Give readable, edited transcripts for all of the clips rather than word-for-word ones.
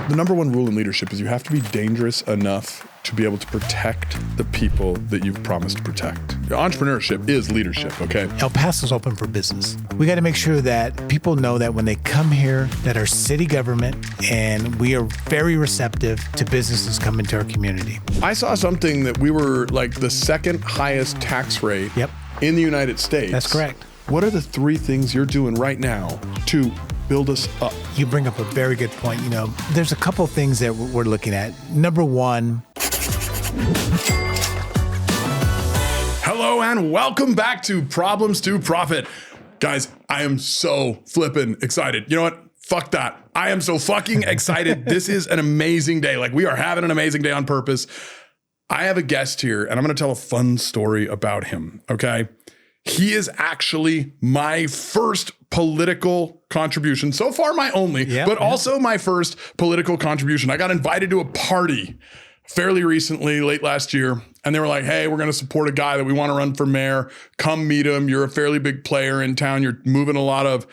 The number one rule in leadership is you have to be dangerous enough to be able to protect the people that you've promised to protect. Entrepreneurship is leadership, okay? El Paso's open for business. We got to make sure that people know that when they come here, that our city government and we are very receptive to businesses coming to our community. I saw something that we were like the second highest tax rate in the United States. That's correct. What are the 3 things you're doing right now to build us up? You bring up a very good point. You know, there's a couple of things that we're looking at. Number one. Hello and welcome back to Problems to Profit. Guys, I am so flippin' excited. You know what? Fuck that. I am so fucking excited. This is an amazing day. Like, we are having an amazing day on purpose. I have a guest here and I'm going to tell a fun story about him. Okay. He is actually my first political contribution. So far, my only, but also my first political contribution. I got invited to a party fairly recently, late last year. And they were like, hey, we're going to support a guy that we want to run for mayor. Come meet him. You're a fairly big player in town. You're moving a lot of,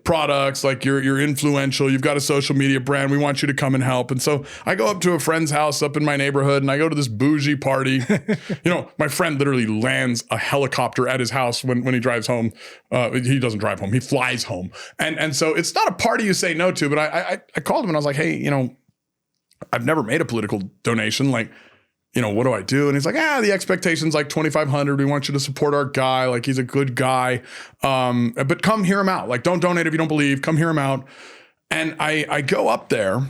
products. Like you're influential. You've got a social media brand. We want you to come and help. And so I go up to a friend's house up in my neighborhood and I go to this bougie party. My friend literally lands a helicopter at his house when he drives home. He doesn't drive home. He flies home. And so it's not a party you say no to, but I called him and I was like, hey, I've never made a political donation. Like, what do I do? And he's like, the expectation's like $2,500. We want you to support our guy. Like, he's a good guy. But come hear him out. Like, don't donate if you don't believe. Come hear him out. And I go up there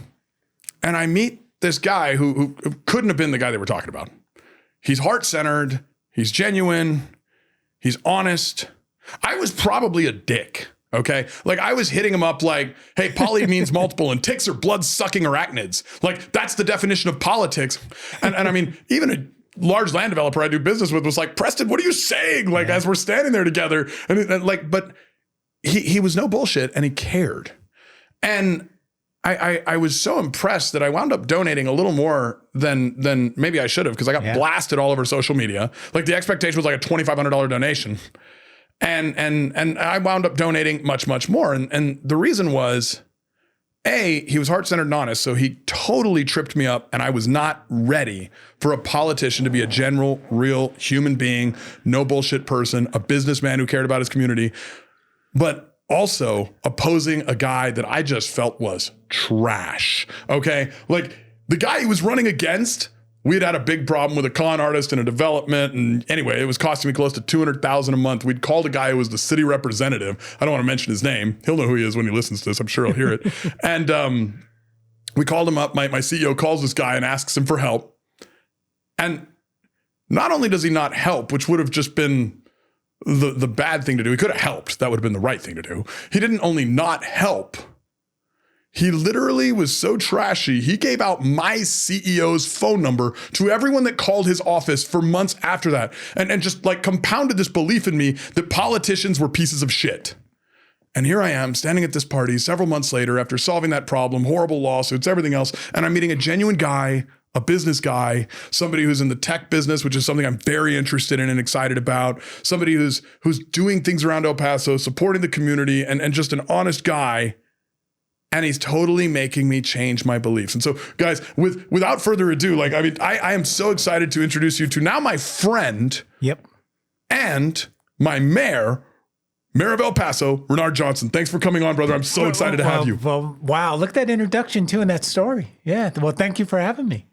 and I meet this guy who couldn't have been the guy they were talking about. He's heart-centered. He's genuine. He's honest. I was probably a dick. Okay. Like, I was hitting him up like, hey, poly means multiple and ticks are blood-sucking arachnids. Like, that's the definition of politics. And I mean, even a large land developer I do business with was like, Preston, what are you saying? Like, as we're standing there together. But he was no bullshit and he cared. And I was so impressed that I wound up donating a little more than maybe I should have, because I got blasted all over social media. Like, the expectation was like a $2,500 donation. And I wound up donating much, much more. And the reason was, he was heart-centered and honest. So he totally tripped me up and I was not ready for a politician to be a general, real human being, no bullshit person, a businessman who cared about his community, but also opposing a guy that I just felt was trash. Okay. Like, the guy he was running against, we'd had a big problem with a con artist and a development. And anyway, it was costing me close to $200,000 a month. We'd called a guy who was the city representative. I don't want to mention his name. He'll know who he is when he listens to this. I'm sure he'll hear it. And we called him up. My CEO calls this guy and asks him for help. And not only does he not help, which would have just been the bad thing to do. He could have helped. That would have been the right thing to do. He didn't only not help. He literally was so trashy, he gave out my CEO's phone number to everyone that called his office for months after that. And just like compounded this belief in me that politicians were pieces of shit. And here I am standing at this party several months later after solving that problem, horrible lawsuits, everything else. And I'm meeting a genuine guy, a business guy, somebody who's in the tech business, which is something I'm very interested in and excited about. Somebody who's doing things around El Paso, supporting the community, and just an honest guy. And he's totally making me change my beliefs. And so, guys, without further ado, I am so excited to introduce you to now my friend and my mayor of El Paso, Renard Johnson. Thanks for coming on, brother. I'm so excited to have you. Well, wow. Look at that introduction, too, in that story. Yeah. Well, thank you for having me.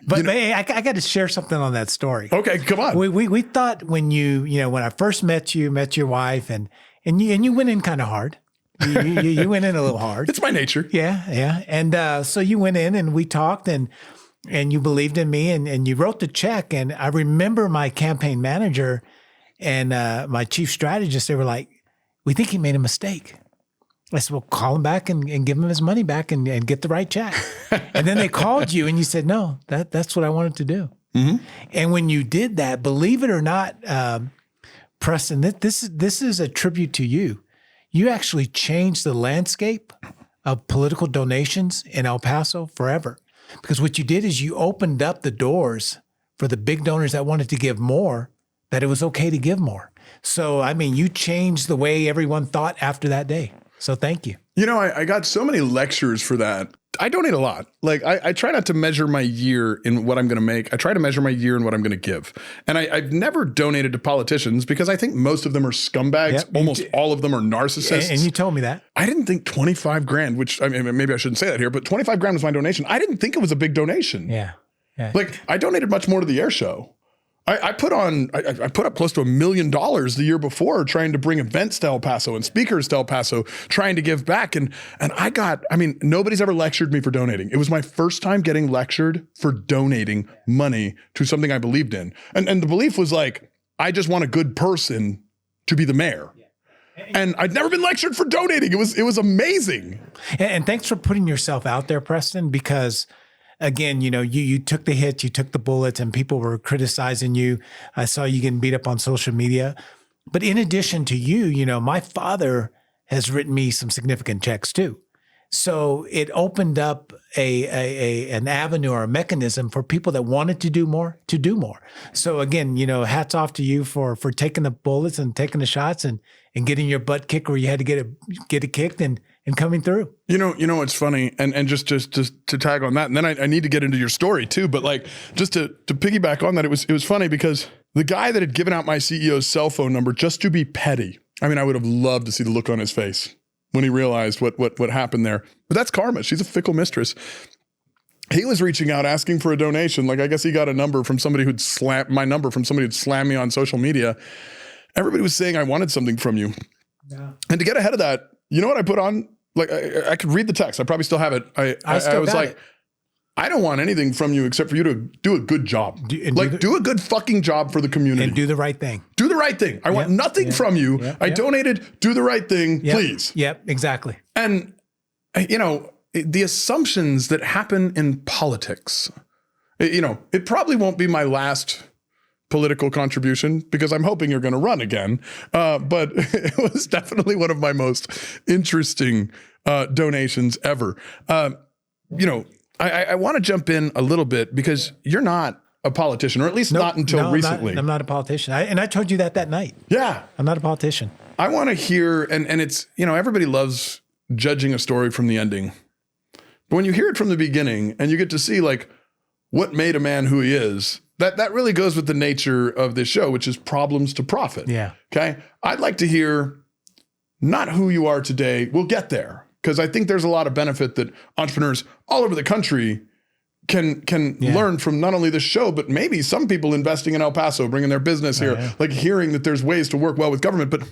But hey, I got to share something on that story. Okay, come on. We thought when when I first met your wife, and you went in kind of hard. You went in a little hard. It's my nature. Yeah. And so you went in and we talked and you believed in me and you wrote the check. And I remember my campaign manager and my chief strategist, they were like, we think he made a mistake. I said, well, call him back and give him his money back and get the right check. And then they called you and you said, no, that's what I wanted to do. Mm-hmm. And when you did that, believe it or not, Preston, this is a tribute to you. You actually changed the landscape of political donations in El Paso forever. Because what you did is you opened up the doors for the big donors that wanted to give more, that it was okay to give more. So, I mean, you changed the way everyone thought after that day. So thank you. I got so many lectures for that I donate a lot. Like I try not to measure my year in what I'm going to make. I try to measure my year in what I'm going to give. And I've never donated to politicians because I think most of them are scumbags. Yep. Almost all of them are narcissists. And you told me that. I didn't think 25 grand, which I mean, maybe I shouldn't say that here, but 25 grand was my donation. I didn't think it was a big donation. Yeah. Like I donated much more to the air show. I put up close to $1 million the year before trying to bring events to El Paso and speakers to El Paso, trying to give back. And nobody's ever lectured me for donating. It was my first time getting lectured for donating money to something I believed in. And the belief was like, I just want a good person to be the mayor. And I'd never been lectured for donating. It was amazing. And thanks for putting yourself out there, Preston, because again, you took the hits, you took the bullets, and people were criticizing you. I saw you getting beat up on social media. But in addition to you, my father has written me some significant checks too. So it opened up an avenue or a mechanism for people that wanted to do more to do more. So again, hats off to you for taking the bullets and taking the shots and getting your butt kicked where you had to get it kicked and coming through. You know what's funny, and just to tag on that, and then I need to get into your story too. But like just to piggyback on that, it was funny because the guy that had given out my CEO's cell phone number just to be petty. I mean, I would have loved to see the look on his face when he realized what happened there. But that's karma. She's a fickle mistress. He was reaching out asking for a donation. Like I guess he got a number from somebody who'd slammed me on social media. Everybody was saying I wanted something from you. Yeah. And to get ahead of that, you know what I put on? Like I could read the text. I probably still have it. I was like, I don't want anything from you except for you to do a good job. Do a good fucking job for the community. And do the right thing. Do the right thing. I want nothing from you. I donated. Do the right thing, please. Yep, exactly. And, the assumptions that happen in politics, it probably won't be my last political contribution because I'm hoping you're going to run again. But it was definitely one of my most interesting donations ever. I want to jump in a little bit because you're not a politician, or at least not until recently. I'm not a politician. I told you that night. Yeah. I'm not a politician. I want to hear, and it's, everybody loves judging a story from the ending. But when you hear it from the beginning and you get to see like what made a man who he is, that really goes with the nature of this show, which is problems to profit. Yeah. Okay. I'd like to hear not who you are today. We'll get there because I think there's a lot of benefit that entrepreneurs all over the country can learn from not only this show, but maybe some people investing in El Paso, bringing their business here, like hearing that there's ways to work well with government. But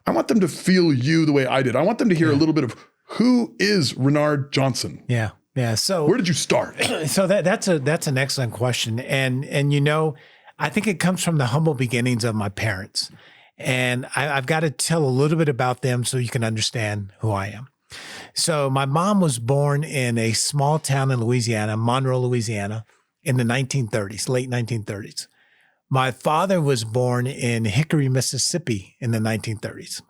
I want them to feel you the way I did. I want them to hear a little bit of who is Renard Johnson. Yeah. Yeah. So where did you start? So that's an excellent question. And I think it comes from the humble beginnings of my parents. And I've got to tell a little bit about them so you can understand who I am. So my mom was born in a small town in Louisiana, Monroe, Louisiana, in the 1930s, late 1930s. My father was born in Hickory, Mississippi in the 1930s.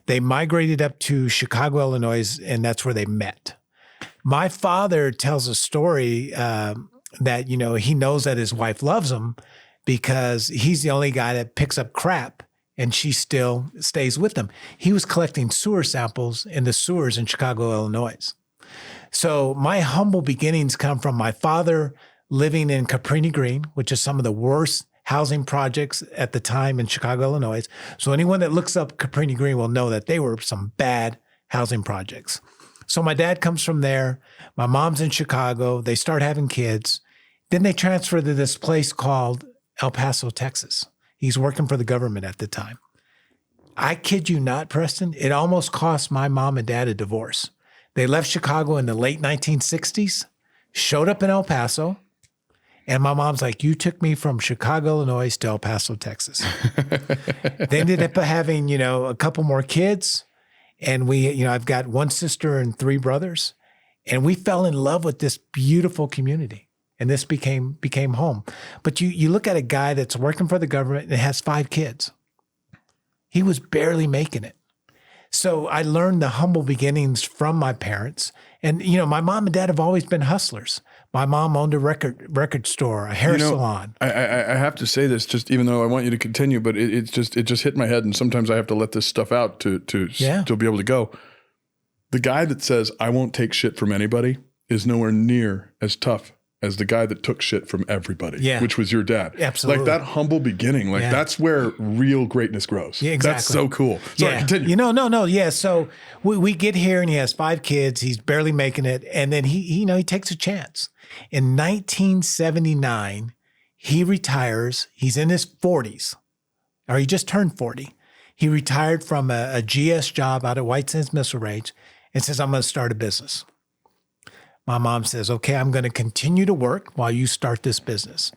They migrated up to Chicago, Illinois, and that's where they met. My father tells a story that, he knows that his wife loves him because he's the only guy that picks up crap and she still stays with him. He was collecting sewer samples in the sewers in Chicago, Illinois. So my humble beginnings come from my father living in Cabrini Green, which is some of the worst housing projects at the time in Chicago, Illinois. So anyone that looks up Cabrini Green will know that they were some bad housing projects. So my dad comes from there. My mom's in Chicago. They start having kids. Then they transfer to this place called El Paso, Texas. He's working for the government at the time. I kid you not, Preston, it almost cost my mom and dad a divorce. They left Chicago in the late 1960s, showed up in El Paso, and my mom's like, you took me from Chicago, Illinois to El Paso, Texas. They ended up having, a couple more kids. And we, I've got one sister and three brothers, and we fell in love with this beautiful community. And this became home. But you look at a guy that's working for the government and has 5 kids. He was barely making it. So I learned the humble beginnings from my parents. And, my mom and dad have always been hustlers. My mom owned a record store, a hair salon. I have to say this, just even though I want you to continue, but it just hit my head, and sometimes I have to let this stuff out to be able to go. The guy that says, I won't take shit from anybody, is nowhere near as tough as the guy that took shit from everybody, which was your dad. Absolutely. Like that humble beginning, that's where real greatness grows. Yeah, exactly. That's so cool. Sorry, continue. No. Yeah. So we get here and he has 5 kids. He's barely making it. And then he takes a chance. In 1979, he retires. He's in his 40s, or he just turned 40. He retired from a GS job out at White Sands Missile Range and says, I'm going to start a business. My mom says, okay, I'm going to continue to work while you start this business.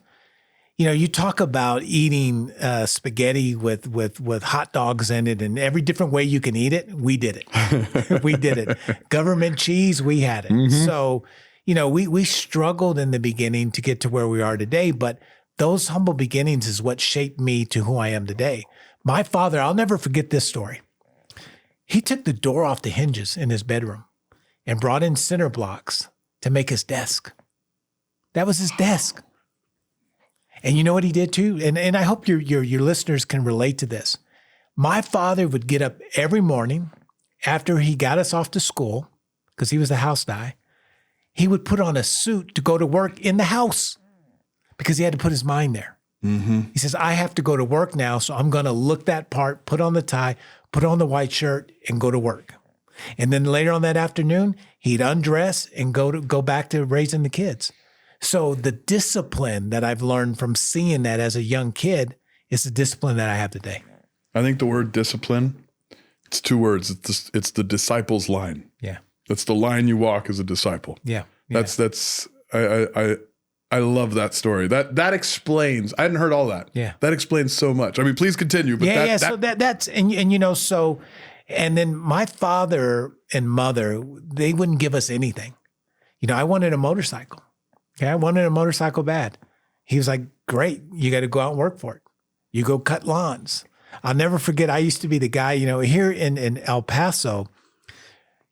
You talk about eating spaghetti with hot dogs in it and every different way you can eat it. We did it. We did it. Government cheese, we had it. Mm-hmm. So, we struggled in the beginning to get to where we are today, but those humble beginnings is what shaped me to who I am today. My father, I'll never forget this story. He took the door off the hinges in his bedroom and brought in cinder blocks to make his desk. That was his desk. And you know what he did too? And I hope your listeners can relate to this. My father would get up every morning after he got us off to school, because he was the house guy. He would put on a suit to go to work in the house because he had to put his mind there. Mm-hmm. He says, I have to go to work now, so I'm going to look that part, put on the tie, put on the white shirt, and go to work. And then later on that afternoon, he'd undress and go back to raising the kids. So the discipline that I've learned from seeing that as a young kid is the discipline that I have today. I think the word discipline, it's 2 words. It's the disciple's line. Yeah. That's the line you walk as a disciple. Yeah. I love that story. That explains. I hadn't heard all that. Yeah. That explains so much. I mean, please continue. But So that's so. And then my father and mother, they wouldn't give us anything. I wanted a motorcycle. Okay, I wanted a motorcycle bad. He was like, great, you got to go out and work for it. You go cut lawns. I'll never forget, I used to be the guy, here in El Paso,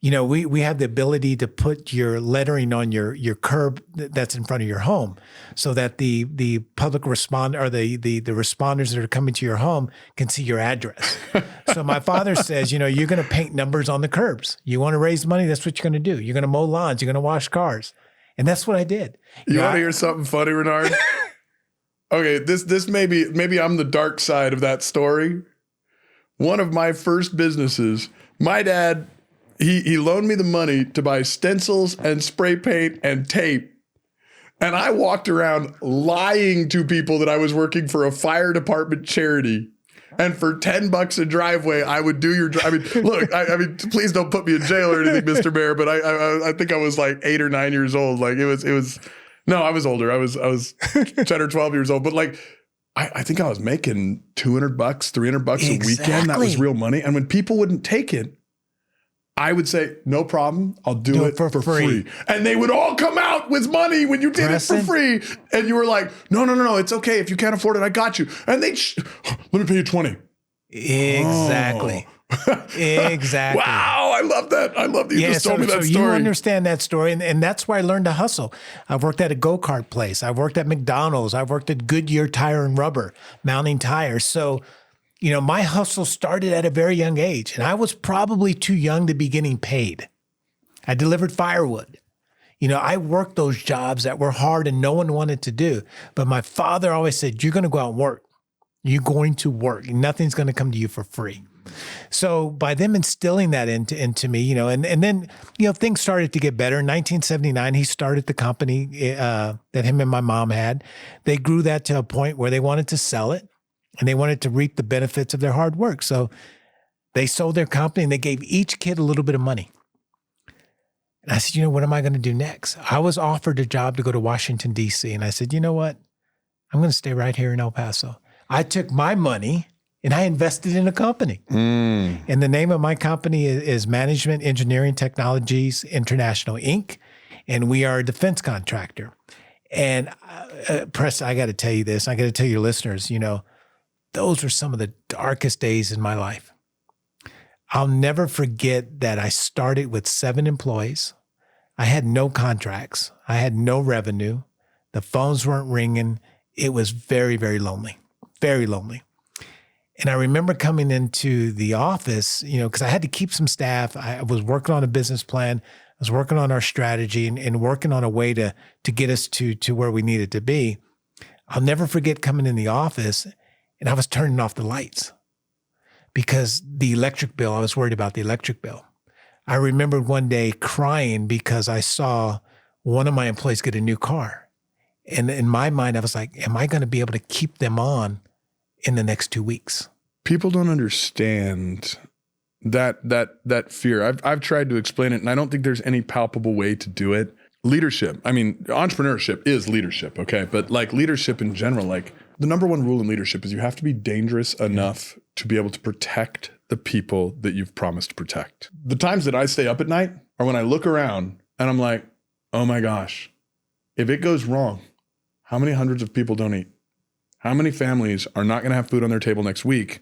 we have the ability to put your lettering on your curb that's in front of your home so that the public responder or the responders that are coming to your home can see your address. So my father says, you're going to paint numbers on the curbs. You want to raise money, that's what you're going to do. You're going to mow lawns, you're going to wash cars. And that's what I did. You want to hear something funny, Renard? Okay, this maybe I'm the dark side of that story. One of my first businesses, my dad, he loaned me the money to buy stencils and spray paint and tape. And I walked around lying to people that I was working for a fire department charity. And for $10 a driveway, I would do your. Look. Please don't put me in jail or anything, Mr. Mayor. But I think I was like 8 or 9 years old. Like it was. No, I was older. I was 10 or 12 years old. But like, I think I was making $200, $300 a weekend. That was real money. And when people wouldn't take it, I would say, no problem. I'll do it for free. And they would all come out with money when you did Preston? It for free. And you were like, no. It's okay. If you can't afford it, I got you. And let me pay you 20. Exactly. Oh. Exactly. Wow. I love that. I love that you just told me that story. You understand that story. And that's where I learned to hustle. I worked at a go-kart place. I worked at McDonald's. I worked at Goodyear Tire and Rubber, mounting tires. So, my hustle started at a very young age, and I was probably too young to be getting paid. I delivered firewood. I worked those jobs that were hard and no one wanted to do. But my father always said, you're going to go out and work. You're going to work. Nothing's going to come to you for free. So by them instilling that into me, and then, things started to get better. In 1979, he started the company that him and my mom had. They grew that to a point where they wanted to sell it. And they wanted to reap the benefits of their hard work. So they sold their company and they gave each kid a little bit of money. And I said, what am I going to do next? I was offered a job to go to Washington, D.C. And I said, you know what? I'm going to stay right here in El Paso. I took my money and I invested in a company. And the name of my company is Management Engineering Technologies International, Inc. And we are a defense contractor. And Preston, I got to tell you this. I got to tell your listeners, those were some of the darkest days in my life. I'll never forget that I started with 7 employees. I had no contracts. I had no revenue. The phones weren't ringing. It was very, very lonely, very lonely. And I remember coming into the office, because I had to keep some staff. I was working on a business plan. I was working on our strategy and working on a way to get us to where we needed to be. I'll never forget coming in the office and I was turning off the lights because the electric bill, I was worried about the electric bill. I remember one day crying because I saw one of my employees get a new car. And in my mind, I was like, am I going to be able to keep them on in the next 2 weeks? People don't understand that fear. I've tried to explain it, and I don't think there's any palpable way to do it. Leadership. I mean, entrepreneurship is leadership, okay? But like leadership in general, like the number one rule in leadership is you have to be dangerous enough to be able to protect the people that you've promised to protect. The times that I stay up at night are when I look around and I'm like, oh my gosh, if it goes wrong, how many hundreds of people don't eat? How many families are not going to have food on their table next week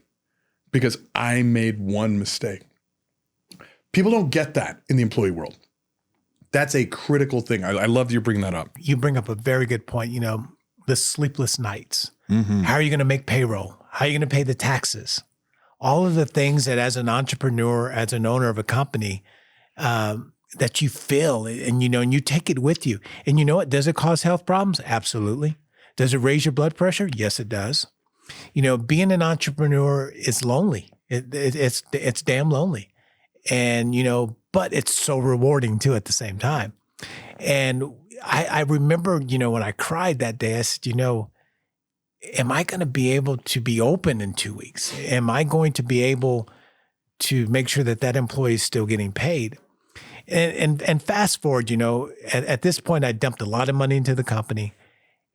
because I made one mistake? People don't get that in the employee world. That's a critical thing. I love you bringing that up. You bring up a very good point. The sleepless nights. How are you going to make payroll? How are you going to pay the taxes? All of the things that as an entrepreneur, as an owner of a company, that you feel and you take it with you. And you know what? Does it cause health problems? Absolutely. Does it raise your blood pressure? Yes, it does. Being an entrepreneur is lonely. It's damn lonely. And, but it's so rewarding too at the same time. And I remember, when I cried that day, I said, am I going to be able to be open in 2 weeks? Am I going to be able to make sure that employee is still getting paid? And fast forward, at this point, I dumped a lot of money into the company.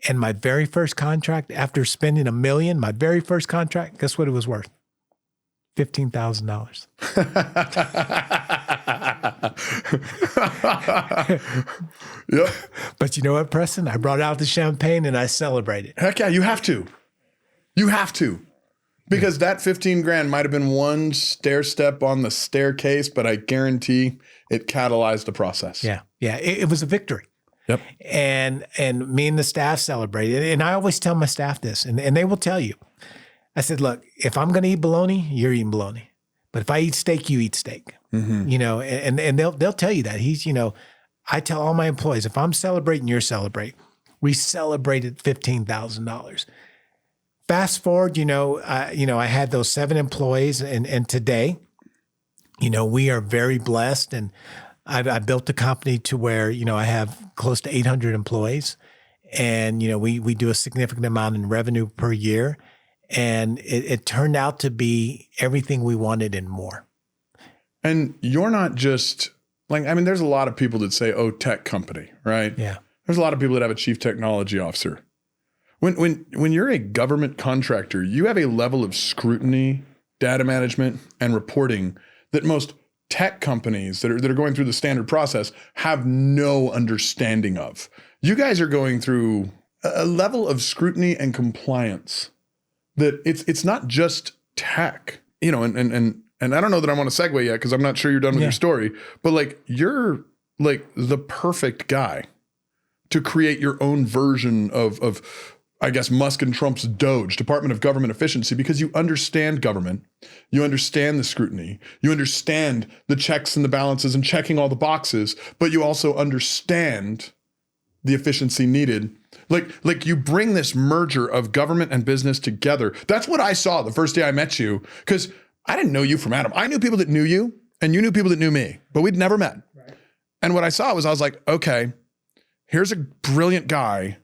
And my very first contract, after spending $1 million, my very first contract, guess what it was worth? $15,000. Yep. But you know what, Preston? I brought out the champagne and I celebrated. Heck yeah, you have to. You have to. Because that 15 grand might have been one stair step on the staircase, but I guarantee it catalyzed the process. Yeah. Yeah. It was a victory. Yep. And me and the staff celebrated. And I always tell my staff this, and they will tell you. I said, look, if I'm going to eat bologna, you're eating bologna. But if I eat steak, you eat steak. And they'll tell you that. I tell all my employees, if I'm celebrating, you're celebrating. We celebrated $15,000. Fast forward, I had those 7 employees, and today, we are very blessed, and I built the company to where I have close to 800 employees, and we do a significant amount in revenue per year, and it turned out to be everything we wanted and more. And you're not just there's a lot of people that say, "Oh, tech company," right? Yeah. There's a lot of people that have a chief technology officer. When you're a government contractor, you have a level of scrutiny, data management, and reporting that most tech companies that are going through the standard process have no understanding of. You guys are going through a level of scrutiny and compliance that it's not just tech, and I don't know that I want to segue yet because I'm not sure you're done with your story, but you're the perfect guy to create your own version of I guess Musk and Trump's DOGE, Department of Government Efficiency, because you understand government, you understand the scrutiny, you understand the checks and the balances and checking all the boxes, but you also understand the efficiency needed. Like you bring this merger of government and business together. That's what I saw the first day I met you, because I didn't know you from Adam. I knew people that knew you, and you knew people that knew me, but we'd never met. Right. And what I saw was, I was like, okay, here's a brilliant guy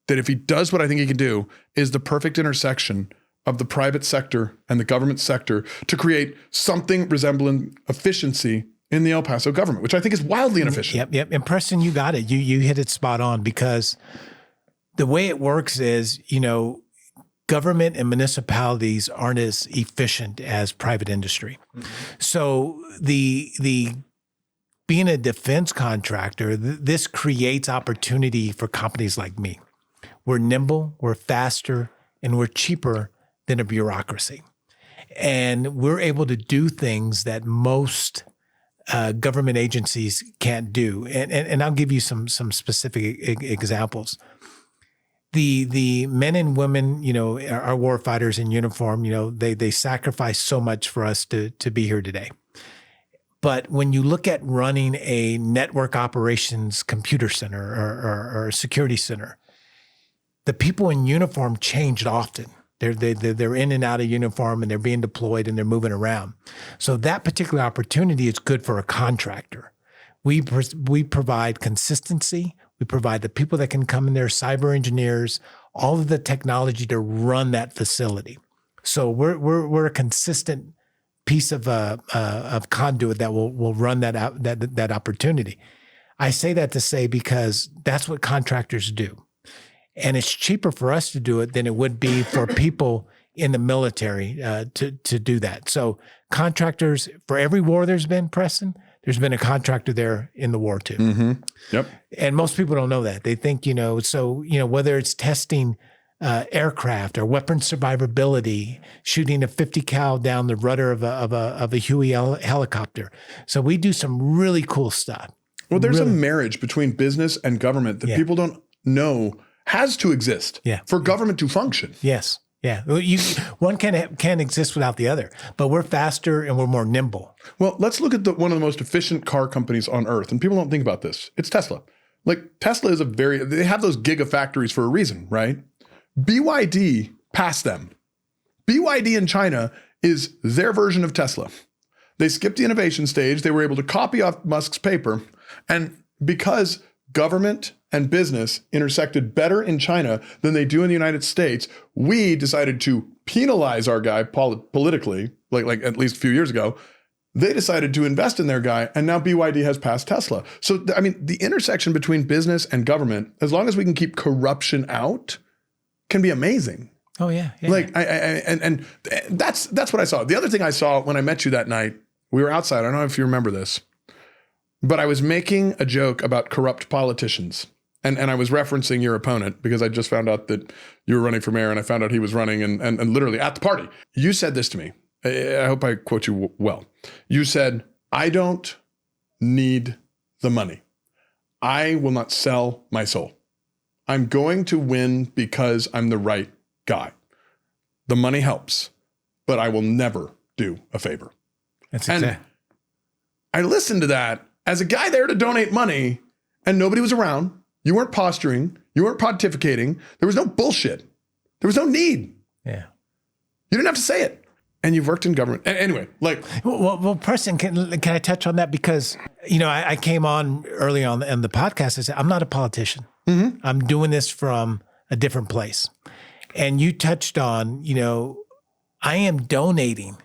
that if he does what I think he can do, is the perfect intersection of the private sector and the government sector to create something resembling efficiency in the El Paso government, which I think is wildly inefficient. Yep. And Preston, you got it. You hit it spot on, because the way it works is, government and municipalities aren't as efficient as private industry. Mm-hmm. So the being a defense contractor, this creates opportunity for companies like me. We're nimble, we're faster, and we're cheaper than a bureaucracy. And we're able to do things that most government agencies can't do. And I'll give you some specific examples. The men and women, our war fighters in uniform, they sacrifice so much for us to be here today. But when you look at running a network operations computer center or a security center, the people in uniform changed often. They're in and out of uniform and they're being deployed and they're moving around. So that particular opportunity is good for a contractor. We provide consistency. We provide the people that can come in there, cyber engineers, all of the technology to run that facility. So we're a consistent piece of conduit that will run that opportunity. I say that to say because that's what contractors do. And it's cheaper for us to do it than it would be for people in the military to do that. So contractors, for every war there's been, Preston, there's been a contractor there in the war too. Mm-hmm. Yep. And most people don't know that. They think, whether it's testing aircraft or weapon survivability, shooting a 50 cal down the rudder of a Huey helicopter. So we do some really cool stuff. Well, there's a marriage between business and government that people don't know has to exist for government to function. Yes. Yeah. One can't exist without the other, but we're faster and we're more nimble. Well, let's look at one of the most efficient car companies on earth. And people don't think about this. It's Tesla. Like Tesla is they have those gigafactories for a reason, right? BYD passed them. BYD in China is their version of Tesla. They skipped the innovation stage. They were able to copy off Musk's paper. And because government and business intersected better in China than they do in the United States, we decided to penalize our guy politically, like at least a few years ago. They decided to invest in their guy, and now BYD has passed Tesla. So, the intersection between business and government, as long as we can keep corruption out, can be amazing. Oh yeah. And that's what I saw. The other thing I saw when I met you that night, we were outside. I don't know if you remember this, but I was making a joke about corrupt politicians. And I was referencing your opponent because I just found out that you were running for mayor and I found out he was running and literally at the party. You said this to me. I hope I quote you well. You said, "I don't need the money. I will not sell my soul. I'm going to win because I'm the right guy. The money helps, but I will never do a favor." That's exactly. I listened to that as a guy there to donate money and nobody was around. You weren't posturing. You weren't pontificating. There was no bullshit. There was no need. Yeah. You didn't have to say it. And you've worked in government. Anyway, Well, Preston, can I touch on that? Because, I came on early on the podcast. I said, I'm not a politician. Mm-hmm. I'm doing this from a different place. And you touched on, I am donating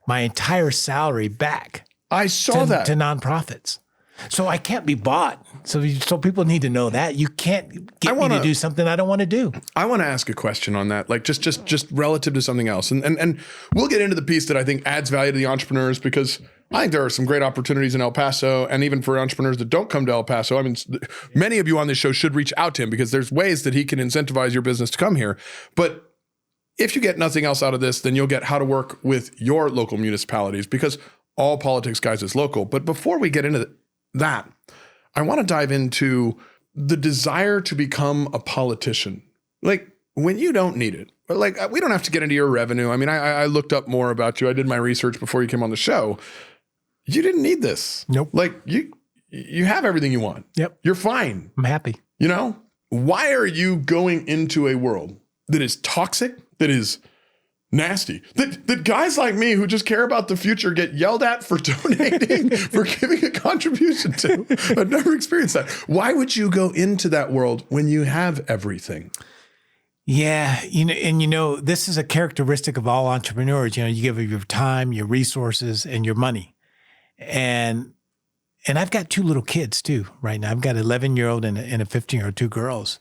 my entire salary back. I saw that. To nonprofits. So I can't be bought. So people need to know that. You can't get me to do something I don't want to do. I want to ask a question on that, like just relative to something else. And we'll get into the piece that I think adds value to the entrepreneurs, because I think there are some great opportunities in El Paso, and even for entrepreneurs that don't come to El Paso. Many of you on this show should reach out to him because there's ways that he can incentivize your business to come here. But if you get nothing else out of this, then you'll get how to work with your local municipalities, because all politics, guys, is local. But before we get into that, I want to dive into the desire to become a politician. Like, when you don't need it. Like, we don't have to get into your revenue. I looked up more about you. I did my research before you came on the show. You didn't need this. Nope. Like, you have everything you want. Yep. You're fine. I'm happy. Why are you going into a world that is toxic, that is nasty, that guys like me who just care about the future get yelled at for donating, for giving a contribution to? I've never experienced that. Why would you go into that world when you have everything? Yeah. This is a characteristic of all entrepreneurs. You give your time, your resources, and your money. And I've got two little kids too right now. I've got an 11-year-old and a 15-year-old, two girls.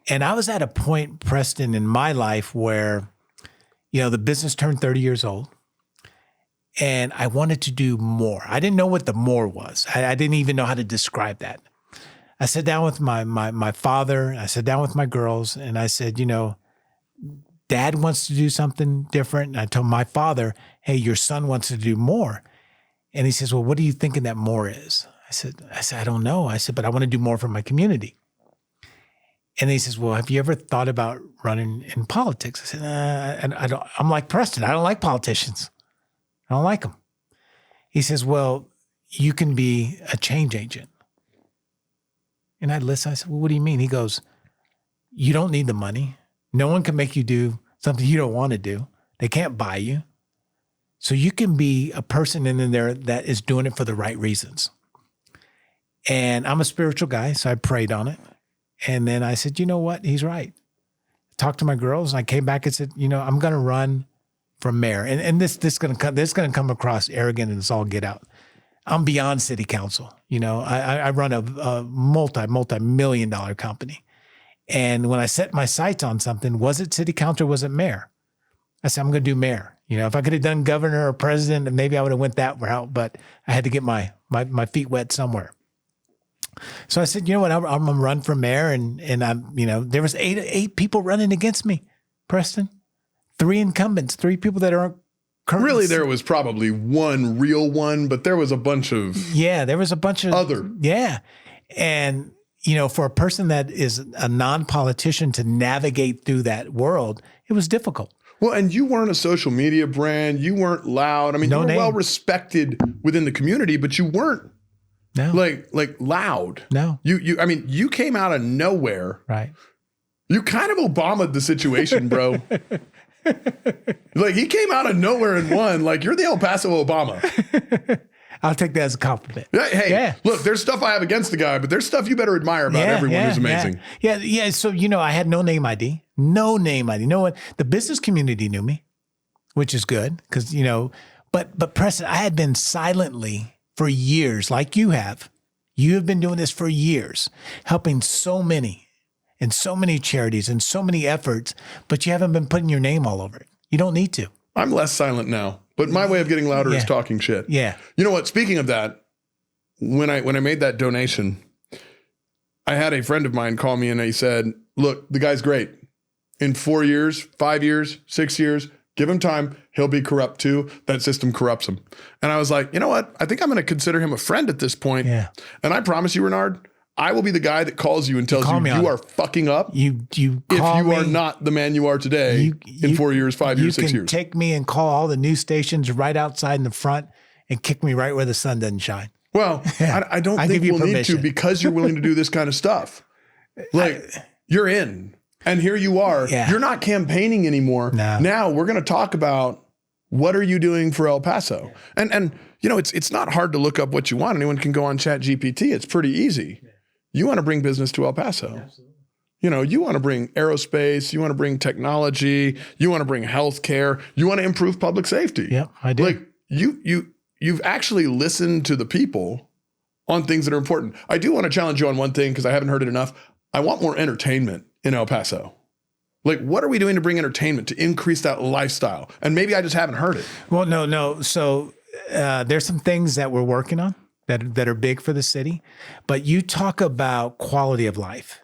And I was at a point, Preston, in my life where the business turned 30 years old and I wanted to do more. I didn't know what the more was. I didn't even know how to describe that. I sat down with my father, I sat down with my girls, and I said, Dad wants to do something different. And I told my father, hey, your son wants to do more. And he says, well, what are you thinking that more is? I said, I don't know. I said, but I want to do more for my community. And he says, well, have you ever thought about running in politics? I said, and I'm like Preston. I don't like politicians. I don't like them. He says, well, you can be a change agent. And I listened. I said, well, what do you mean? He goes, you don't need the money. No one can make you do something you don't want to do. They can't buy you. So you can be a person in there that is doing it for the right reasons. And I'm a spiritual guy, so I prayed on it. And then I said, you know what? He's right. Talked to my girls, and I came back and said, I'm going to run for mayor. And this is going to come across arrogant, and it's all get out. I'm beyond city council. I run a multi-million-dollar company. And when I set my sights on something, was it city council or was it mayor? I said, I'm going to do mayor. If I could have done governor or president, maybe I would have went that route, but I had to get my feet wet somewhere. So I said, you know what, I'm going to run for mayor. And I'm, there was eight people running against me, Preston. 3 incumbents, 3 people that aren't current. Really, there was probably one real one, but there was a bunch of there was a bunch of other. Yeah. And, for a person that is a non-politician to navigate through that world, it was difficult. Well, and you weren't a social media brand. You weren't loud. I mean, you were well respected within the community, but you weren't like loud. No. You came out of nowhere. Right. You kind of Obama'd the situation, bro. Like, he came out of nowhere and won. Like, you're the El Paso Obama. I'll take that as a compliment. Hey, look, there's stuff I have against the guy, but there's stuff you better admire about everyone who's amazing. Yeah. So, I had no name ID. No one. The business community knew me, which is good because, but Preston, I had been silently for years, like you have. You have been doing this for years, helping so many and so many charities and so many efforts, but you haven't been putting your name all over it. You don't need to. I'm less silent now, but my way of getting louder is talking shit. Yeah. You know what? Speaking of that, when I made that donation, I had a friend of mine call me and he said, look, the guy's great. In 4 years, 5 years, 6 years, give him time. He'll be corrupt too. That system corrupts him. And I was like, you know what? I think I'm going to consider him a friend at this point. Yeah. And I promise you, Renard, I will be the guy that calls you and tells you are fucking up. You if you are not the man you are today in 4 years, 5 years, 6 years. You can take me and call all the news stations right outside in the front and kick me right where the sun doesn't shine. Well, I don't think we'll need to because you're willing to do this kind of stuff. Like, you're in. And here you are. Yeah. You're not campaigning anymore. No. Now we're going to talk about what are you doing for El Paso? And it's not hard to look up what you want. Anyone can go on ChatGPT. It's pretty easy. You want to bring business to El Paso. Absolutely. You want to bring aerospace. You want to bring technology. You want to bring healthcare. You want to improve public safety. Yep, I do. Like you've actually listened to the people on things that are important. I do want to challenge you on one thing because I haven't heard it enough. I want more entertainment in El Paso. Like, what are we doing to bring entertainment, to increase that lifestyle? And maybe I just haven't heard it. Well, no. So there's some things that we're working on that are big for the city. But you talk about quality of life.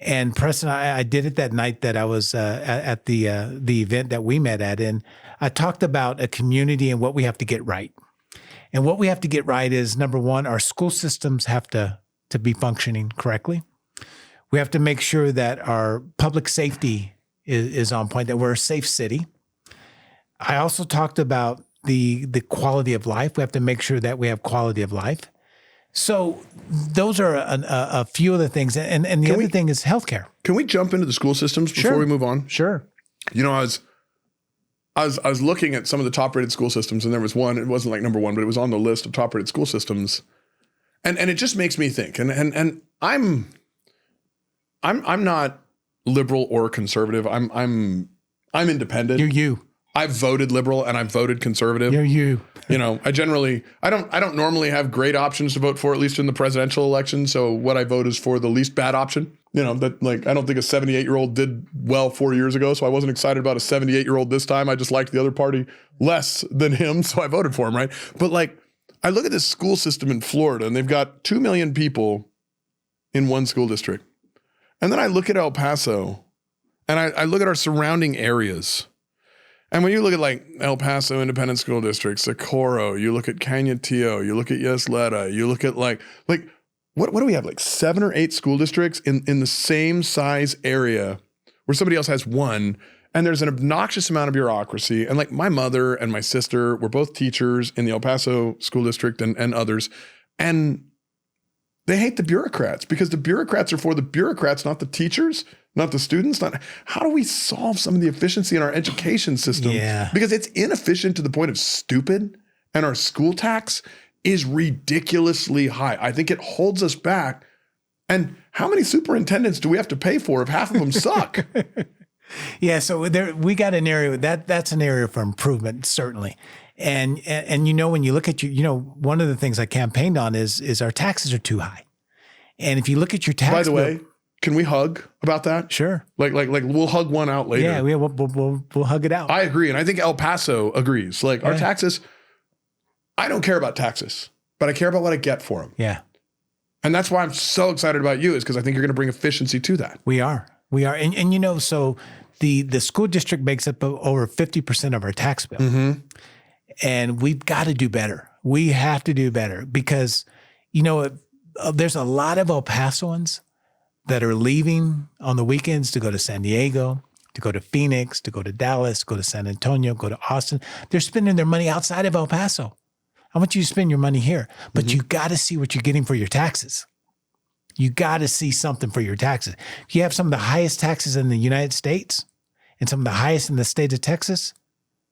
And Preston, I did it that night that I was at the event that we met at. And I talked about a community and what we have to get right. And what we have to get right is, number one, our school systems have to be functioning correctly. We have to make sure that our public safety is on point, that we're a safe city. I also talked about the quality of life. We have to make sure that we have quality of life. So those are a few of the things. And the other thing is healthcare. Can we jump into the school systems before we move on? Sure. I was looking at some of the top-rated school systems, and there was one. It wasn't like number one, but it was on the list of top-rated school systems, and it just makes me think. And I'm not liberal or conservative. I'm independent. You're you. I've voted liberal and I've voted conservative. You're you. I don't normally have great options to vote for, at least in the presidential election. So what I vote is for the least bad option. I don't think a 78-year-old did well 4 years ago. So I wasn't excited about a 78-year-old this time. I just liked the other party less than him. So I voted for him, right? But I look at this school system in Florida and they've got 2 million people in one school district. And then I look at El Paso and I look at our surrounding areas. And when you look at El Paso Independent School District, Socorro, you look at Cañetillo, you look at Ysleta, you look at what do we have? 7 or 8 school districts in the same size area where somebody else has one. And there's an obnoxious amount of bureaucracy. And my mother and my sister were both teachers in the El Paso School District and others. And they hate the bureaucrats because the bureaucrats are for the bureaucrats, not the teachers, not the students. How do we solve some of the efficiency in our education system? Yeah. Because it's inefficient to the point of stupid, and our school tax is ridiculously high. I think it holds us back. And how many superintendents do we have to pay for if half of them suck? Yeah, so we got an area that's an area for improvement, certainly. And when you look at one of the things I campaigned on is our taxes are too high. And if you look at your tax By the way, can we hug about that? Sure. Like we'll hug one out later. Yeah, we'll hug it out. I agree, and I think El Paso agrees. Like our taxes, I don't care about taxes, but I care about what I get for them. Yeah. And that's why I'm so excited about you, is because I think you're going to bring efficiency to that. We are. And so the school district makes up over 50% of our tax bill. Mm-hmm. And we've got to do better. We have to do better because, there's a lot of El Pasoans that are leaving on the weekends to go to San Diego, to go to Phoenix, to go to Dallas, go to San Antonio, go to Austin. They're spending their money outside of El Paso. I want you to spend your money here, but you got to see what you're getting for your taxes. You got to see something for your taxes. You have some of the highest taxes in the United States and some of the highest in the state of Texas.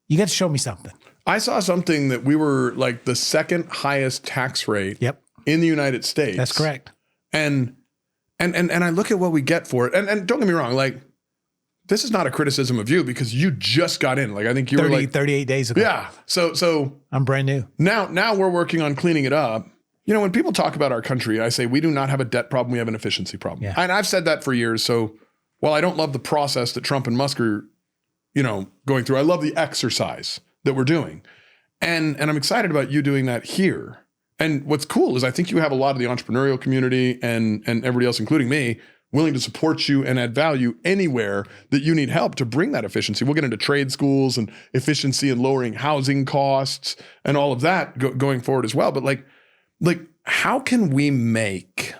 You got to show me something. I saw something that we were like the second highest tax rate in the United States. That's correct. And I look at what we get for it. And don't get me wrong, like this is not a criticism of you because you just got in. Like I think you were like 38 days ago. Yeah. So I'm brand new. Now we're working on cleaning it up. When people talk about our country, I say we do not have a debt problem, we have an efficiency problem. Yeah. And I've said that for years. So while I don't love the process that Trump and Musk are, going through, I love the exercise that we're doing. And I'm excited about you doing that here. And what's cool is I think you have a lot of the entrepreneurial community and everybody else, including me, willing to support you and add value anywhere that you need help to bring that efficiency. We'll get into trade schools and efficiency and lowering housing costs and all of that going forward as well. But like how can we make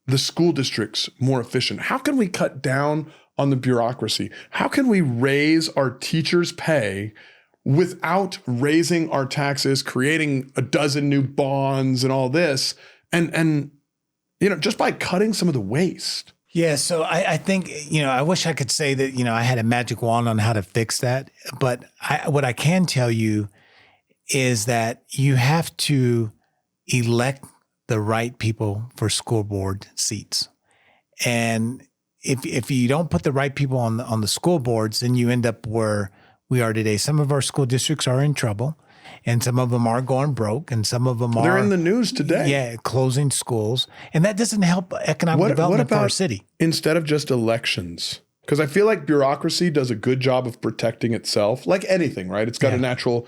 the school districts more efficient? How can we cut down on the bureaucracy? How can we raise our teachers' pay without raising our taxes, creating a dozen new bonds and all this, and just by cutting some of the waste? Yeah, so I think, I wish I could say that, I had a magic wand on how to fix that. But what I can tell you is that you have to elect the right people for school board seats. And if you don't put the right people on the school boards, then you end up where we are today. Some of our school districts are in trouble, and some of them are going broke, and some of them They're in the news today. Yeah, closing schools. And that doesn't help economic development for our city. Instead of just elections? Because I feel like bureaucracy does a good job of protecting itself, like anything, right? It's got a natural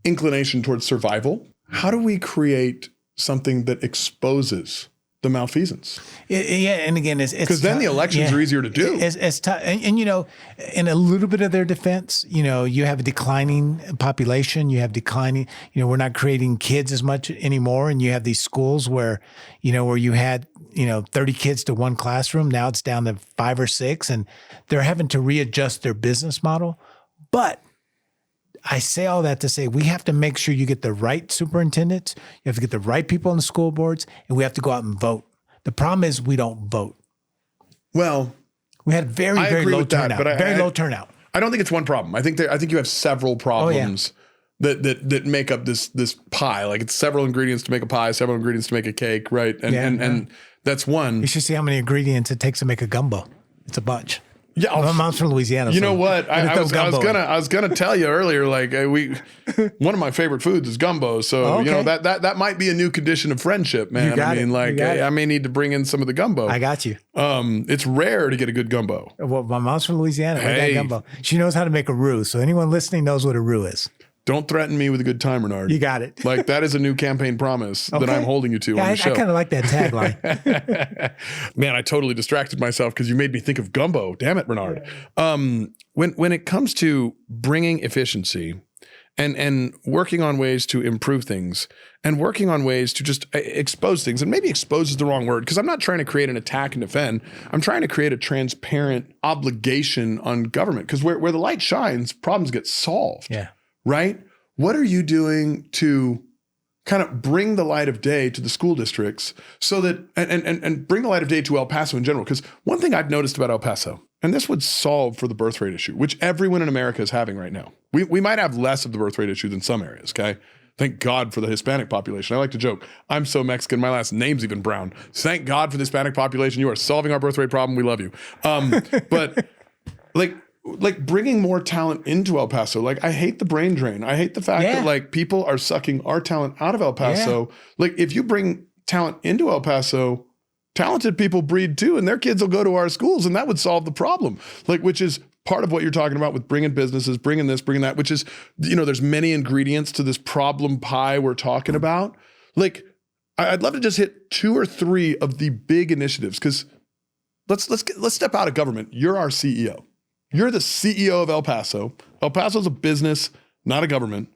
inclination towards survival. How do we create something that exposes the malfeasance? And again, it's because then the elections are easier to do. It's tough, and in a little bit of their defense, you have a declining population. You have declining. We're not creating kids as much anymore, and you have these schools where you had 30 kids to one classroom. Now it's down to 5 or 6, and they're having to readjust their business model. But I say all that to say we have to make sure you get the right superintendents, you have to get the right people on the school boards, and we have to go out and vote. The problem is we don't vote. Well, we had very low turnout. Low turnout. I don't think it's one problem. I think you have several problems that make up this pie. Like it's several ingredients to make a pie, several ingredients to make a cake, right? And that's one. You should see how many ingredients it takes to make a gumbo. It's a bunch. Yeah, my mom's from Louisiana. You know what? I was gonna tell you earlier. Like one of my favorite foods is gumbo. So that might be a new condition of friendship, man. I may need to bring in some of the gumbo. I got you. It's rare to get a good gumbo. Well, my mom's from Louisiana. We got gumbo. She knows how to make a roux. So anyone listening knows what a roux is. Don't threaten me with a good time, Renard. You got it. Like that is a new campaign promise that I'm holding you to on the show. I kind of like that tagline. Man, I totally distracted myself because you made me think of gumbo. Damn it, Renard. When it comes to bringing efficiency and working on ways to improve things and working on ways to just expose things, and maybe expose is the wrong word because I'm not trying to create an attack and defend. I'm trying to create a transparent obligation on government because where the light shines, problems get solved. Yeah. Right? What are you doing to kind of bring the light of day to the school districts so that, and bring the light of day to El Paso in general. Because one thing I've noticed about El Paso, and this would solve for the birth rate issue, which everyone in America is having right now. We might have less of the birth rate issue than some areas, okay? Thank God for the Hispanic population. I like to joke, I'm so Mexican, my last name's even Brown. Thank God for the Hispanic population. You are solving our birth rate problem. We love you. But like bringing more talent into El Paso. Like, I hate the brain drain. I hate the fact that like people are sucking our talent out of El Paso. Like, if you bring talent into El Paso, talented people breed too, and their kids will go to our schools, and that would solve the problem. Like, which is part of what you're talking about with bringing businesses, bringing this, bringing that, which is, there's many ingredients to this problem pie we're talking about. Like, I'd love to just hit 2 or 3 of the big initiatives, because let's step out of government. You're our CEO. You're the CEO of El Paso. El Paso is a business, not a government.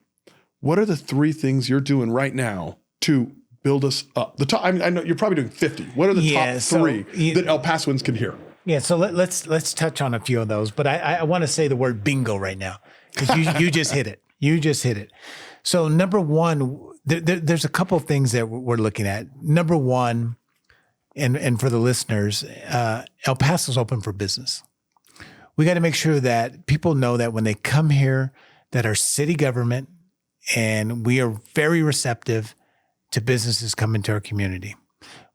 What are the 3 things you're doing right now to build us up? The top. I know you're probably doing 50. What are the top 3 that El Pasoans can hear? Yeah, so let's touch on a few of those, but I want to say the word bingo right now, because you just hit it. You just hit it. So number one, there's a couple of things that we're looking at. Number one, and for the listeners, El Paso's open for business. We got to make sure that people know that when they come here, that our city government, and we are very receptive to businesses coming to our community.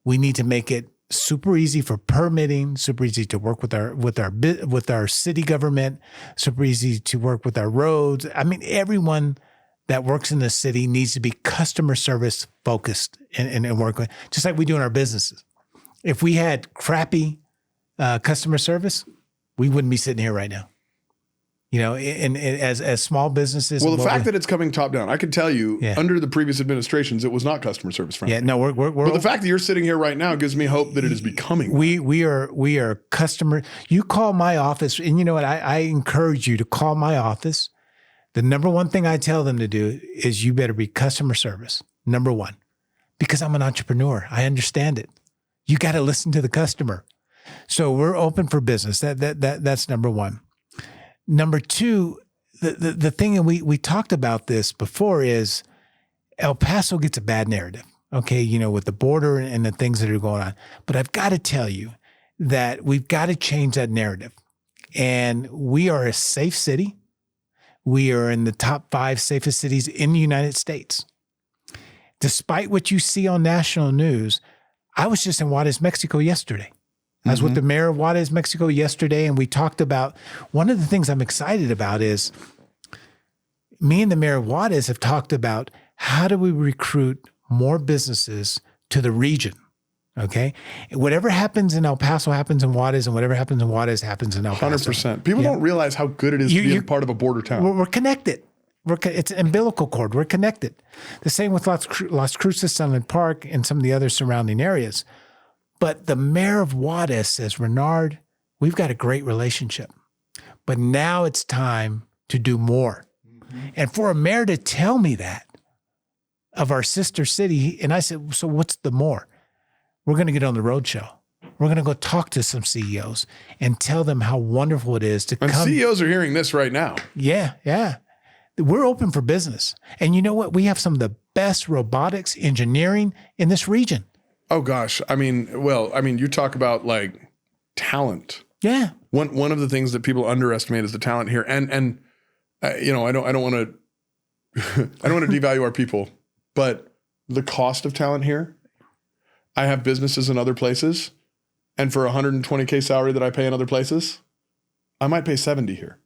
We need to make it super easy for permitting, super easy to work with our city government, super easy to work with our roads. I mean, everyone that works in the city needs to be customer service focused and work with, just like we do in our businesses. If we had crappy customer service, we wouldn't be sitting here right now. And as small businesses. Well, the fact that it's coming top down, I can tell you, under the previous administrations, it was not customer service friendly. Yeah, no, we're but the fact that you're sitting here right now gives me hope that it is becoming. We are customer. You call my office, and you know what? I encourage you to call my office. The number one thing I tell them to do is you better be customer service. Number one, because I'm an entrepreneur. I understand it. You got to listen to the customer. So we're open for business. That's number one. Number two, the thing, and we talked about this before, is El Paso gets a bad narrative, okay, with the border and the things that are going on. But I've got to tell you that we've got to change that narrative. And we are a safe city. We are in the top 5 safest cities in the United States. Despite what you see on national news, I was just in Juarez, Mexico yesterday. I was with the Mayor of Juarez, Mexico yesterday, and we talked about, one of the things I'm excited about is me and the Mayor of Juarez have talked about how do we recruit more businesses to the region, okay? Whatever happens in El Paso happens in Juarez, and whatever happens in Juarez happens in El Paso. 100%. People don't realize how good it is to be part of a border town. We're connected. It's an umbilical cord. We're connected. The same with Las Cruces, Sunland Park, and some of the other surrounding areas. But the Mayor of Juarez says, Renard, we've got a great relationship, but now it's time to do more. And for a mayor to tell me that of our sister city, and I said, so what's the more? We're going to get on the road show. We're going to go talk to some CEOs and tell them how wonderful it is to come. And CEOs are hearing this right now. Yeah. We're open for business. And you know what? We have some of the best robotics engineering in this region. Oh gosh. You talk about like talent. Yeah. One of the things that people underestimate is the talent here. And I don't want to devalue our people, but the cost of talent here, I have businesses in other places, and for $120K salary that I pay in other places, I might pay 70 here.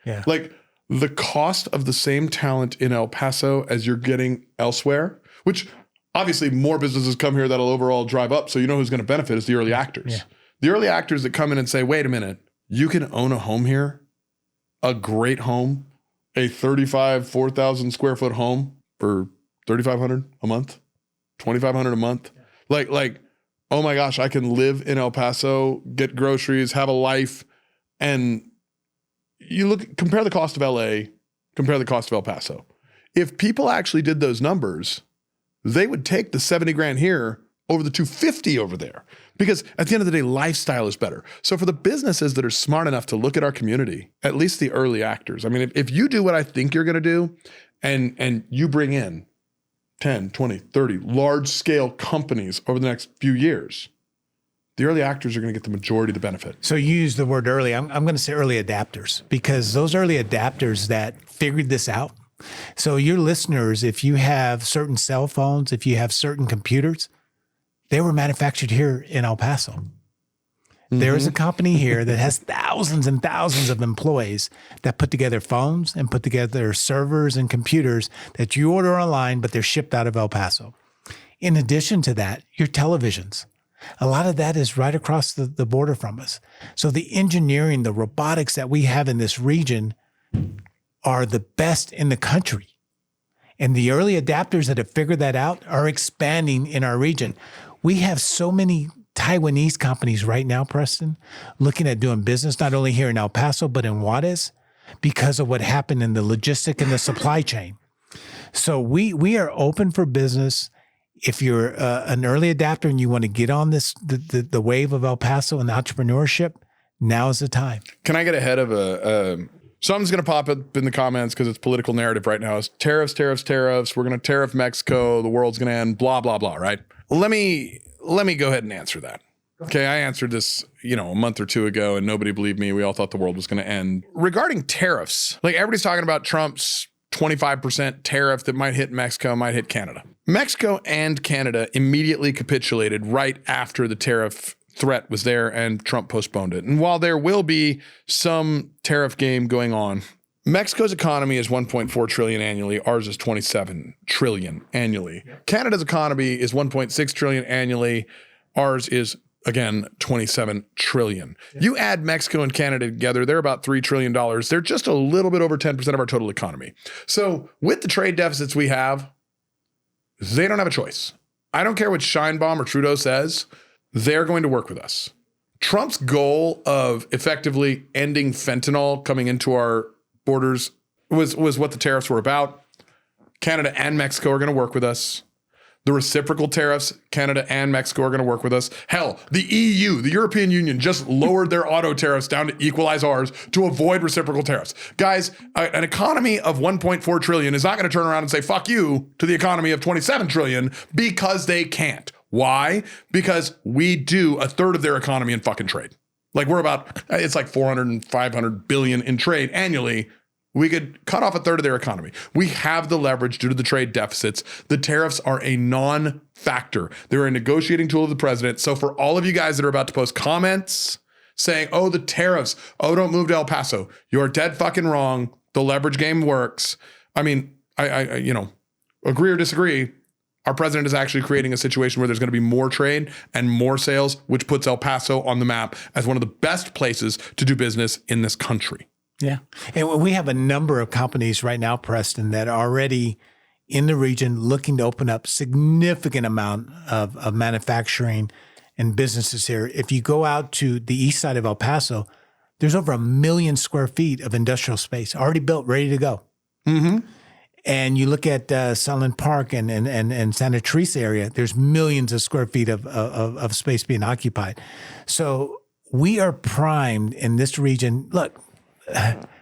Yeah. Like the cost of the same talent in El Paso as you're getting elsewhere, which obviously more businesses come here that'll overall drive up. So you know who's going to benefit is the early actors. Yeah. The early actors that come in and say, wait a minute, you can own a home here, a great home, a 4,000 square foot home for $3,500 a month, $2,500 a month. Yeah. Like, oh my gosh, I can live in El Paso, get groceries, have a life. And compare the cost of LA, compare the cost of El Paso. If people actually did those numbers, they would take the 70 grand here over the 250 over there, because at the end of the day, lifestyle is better. So for the businesses that are smart enough to look at our community, at least the early actors, I mean, if you do what I think you're going to do and you bring in 10, 20, 30 large scale companies over the next few years, the early actors are going to get the majority of the benefit. So you use the word early. I'm going to say early adapters, because those early adapters that figured this out. So your listeners, if you have certain cell phones, if you have certain computers, they were manufactured here in El Paso. There is a company here that has thousands and thousands of employees that put together phones and put together servers and computers that you order online, but they're shipped out of El Paso. In addition to that, your televisions. A lot of that is right across the border from us. So the engineering, the robotics that we have in this region are the best in the country. And the early adapters that have figured that out are expanding in our region. We have so many Taiwanese companies right now, Preston, looking at doing business, not only here in El Paso, but in Juarez, because of what happened in the logistic and the supply chain. So we are open for business. If you're an early adapter and you want to get on the wave of El Paso and entrepreneurship, now is the time. Can I get ahead of something's going to pop up in the comments because it's political narrative right now. It's tariffs, tariffs, tariffs. We're going to tariff Mexico. The world's going to end, blah, blah, blah, right? Let me go ahead and answer that. Okay, I answered this, a month or two ago, and nobody believed me. We all thought the world was going to end. Regarding tariffs, like everybody's talking about Trump's 25% tariff that might hit Mexico, might hit Canada. Mexico and Canada immediately capitulated right after the tariff threat was there and Trump postponed it. And while there will be some tariff game going on, Mexico's economy is 1.4 trillion annually. Ours is 27 trillion annually. Yep. Canada's economy is 1.6 trillion annually. Ours is, again, 27 trillion. Yep. You add Mexico and Canada together, they're about $3 trillion. They're just a little bit over 10% of our total economy. So with the trade deficits we have, they don't have a choice. I don't care what Sheinbaum or Trudeau says. They're going to work with us. Trump's goal of effectively ending fentanyl coming into our borders was what the tariffs were about. Canada and Mexico are going to work with us. The reciprocal tariffs, Canada and Mexico are going to work with us. Hell, the EU, the European Union, just lowered their auto tariffs down to equalize ours to avoid reciprocal tariffs. Guys, an economy of 1.4 trillion is not going to turn around and say, fuck you, to the economy of 27 trillion because they can't. Why? Because we do a third of their economy in fucking trade. Like it's like 400 and 500 billion in trade annually. We could cut off a third of their economy. We have the leverage due to the trade deficits. The tariffs are a non-factor. They're a negotiating tool of the president. So for all of you guys that are about to post comments saying, oh, the tariffs, oh, don't move to El Paso, you're dead fucking wrong. The leverage game works. I mean, I agree or disagree. Our president is actually creating a situation where there's going to be more trade and more sales, which puts El Paso on the map as one of the best places to do business in this country. Yeah. And we have a number of companies right now, Preston, that are already in the region looking to open up significant amount of manufacturing and businesses here. If you go out to the east side of El Paso, there's over 1 million square feet of industrial space already built, ready to go. Mm-hmm. And you look at Sunland Park and Santa Teresa area, there's millions of square feet of space being occupied. So we are primed in this region. Look,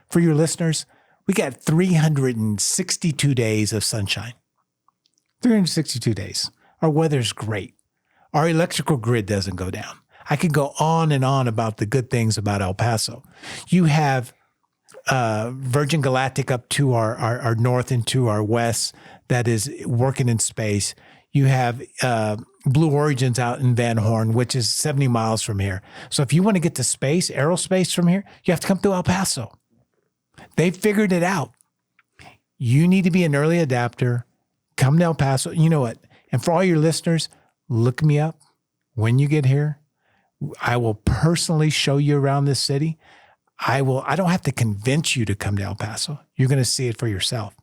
for your listeners, we got 362 days of sunshine. 362 days. Our weather's great. Our electrical grid doesn't go down. I could go on and on about the good things about El Paso. You have Virgin Galactic up to our north and to our west that is working in space. You have Blue Origins out in Van Horn, which is 70 miles from here. So if you want to get to space, aerospace from here, you have to come through El Paso. They figured it out. You need to be an early adapter. Come to El Paso. You know what? And for all your listeners, look me up. When you get here, I will personally show you around this city. I don't have to convince you to come to El Paso. You're going to see it for yourself.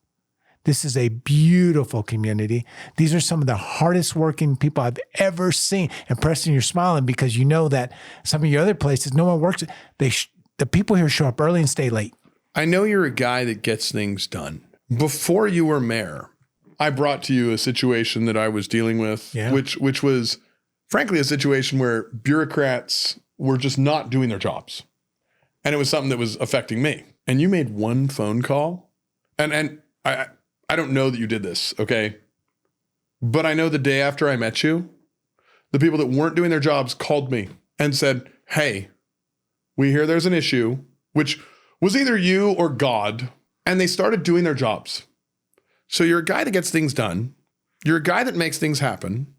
This is a beautiful community. These are some of the hardest working people I've ever seen. And Preston, you're smiling because you know that some of your other places, no one works. The people here show up early and stay late. I know you're a guy that gets things done. Before you were mayor, I brought to you a situation that I was dealing with, which was frankly a situation where bureaucrats were just not doing their jobs. And it was something that was affecting me. And you made one phone call. And I don't know that you did this, okay? But I know the day after I met you, the people that weren't doing their jobs called me and said, hey, we hear there's an issue, which was either you or God, and they started doing their jobs. So you're a guy that gets things done. You're a guy that makes things happen.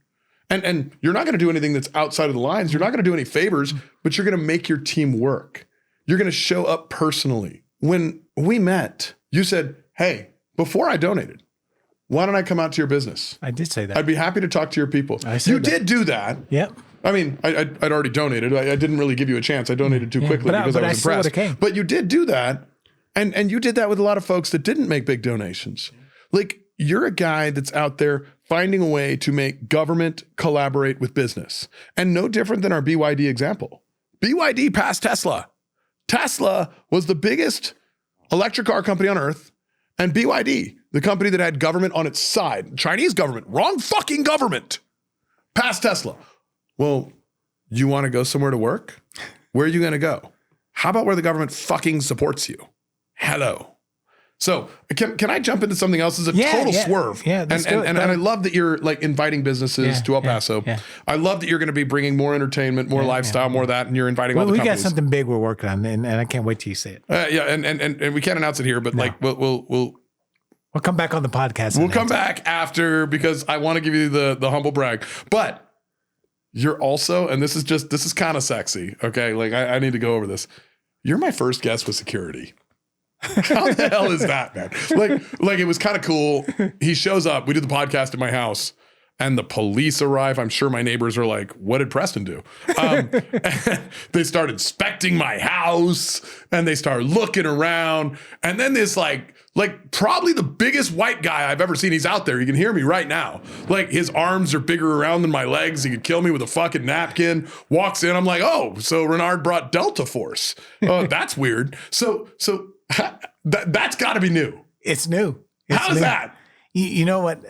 And you're not going to do anything that's outside of the lines. You're not going to do any favors, but you're going to make your team work. You're going to show up personally. When we met, you said, hey, before I donated, why don't I come out to your business? I did say that. I'd be happy to talk to your people. You did do that. Yep. I mean, I'd already donated. I didn't really give you a chance. I donated too quickly because I was impressed. But you did do that. And you did that with a lot of folks that didn't make big donations. Like, you're a guy that's out there finding a way to make government collaborate with business. And no different than our BYD example. BYD passed Tesla. Tesla was the biggest electric car company on earth. And BYD, the company that had government on its side, Chinese government, wrong fucking government, passed Tesla. Well, you want to go somewhere to work? Where are you going to go? How about where the government fucking supports you? Hello. So can I jump into something else? It's a total swerve. Yeah, and I love that you're like inviting businesses to El Paso. Yeah. I love that you're going to be bringing more entertainment, more lifestyle, more of that, and you're inviting all the companies. We got something big we're working on, and I can't wait till you see it. And we can't announce it here, but like we'll come back on the podcast. We'll come back after because I want to give you the humble brag. But you're also, and this is kind of sexy. Okay, like I need to go over this. You're my first guest with security. How the hell is that, man? Like it was kind of cool. He shows up. We do the podcast at my house, and the police arrive. I'm sure my neighbors are like, "What did Preston do?" They start inspecting my house, and they start looking around. And then this like probably the biggest white guy I've ever seen. He's out there. You can hear me right now. Like his arms are bigger around than my legs. He could kill me with a fucking napkin. Walks in. I'm like, oh, so Renard brought Delta Force. Oh, that's weird. So. That's got to be new. It's new. How is that? You know what?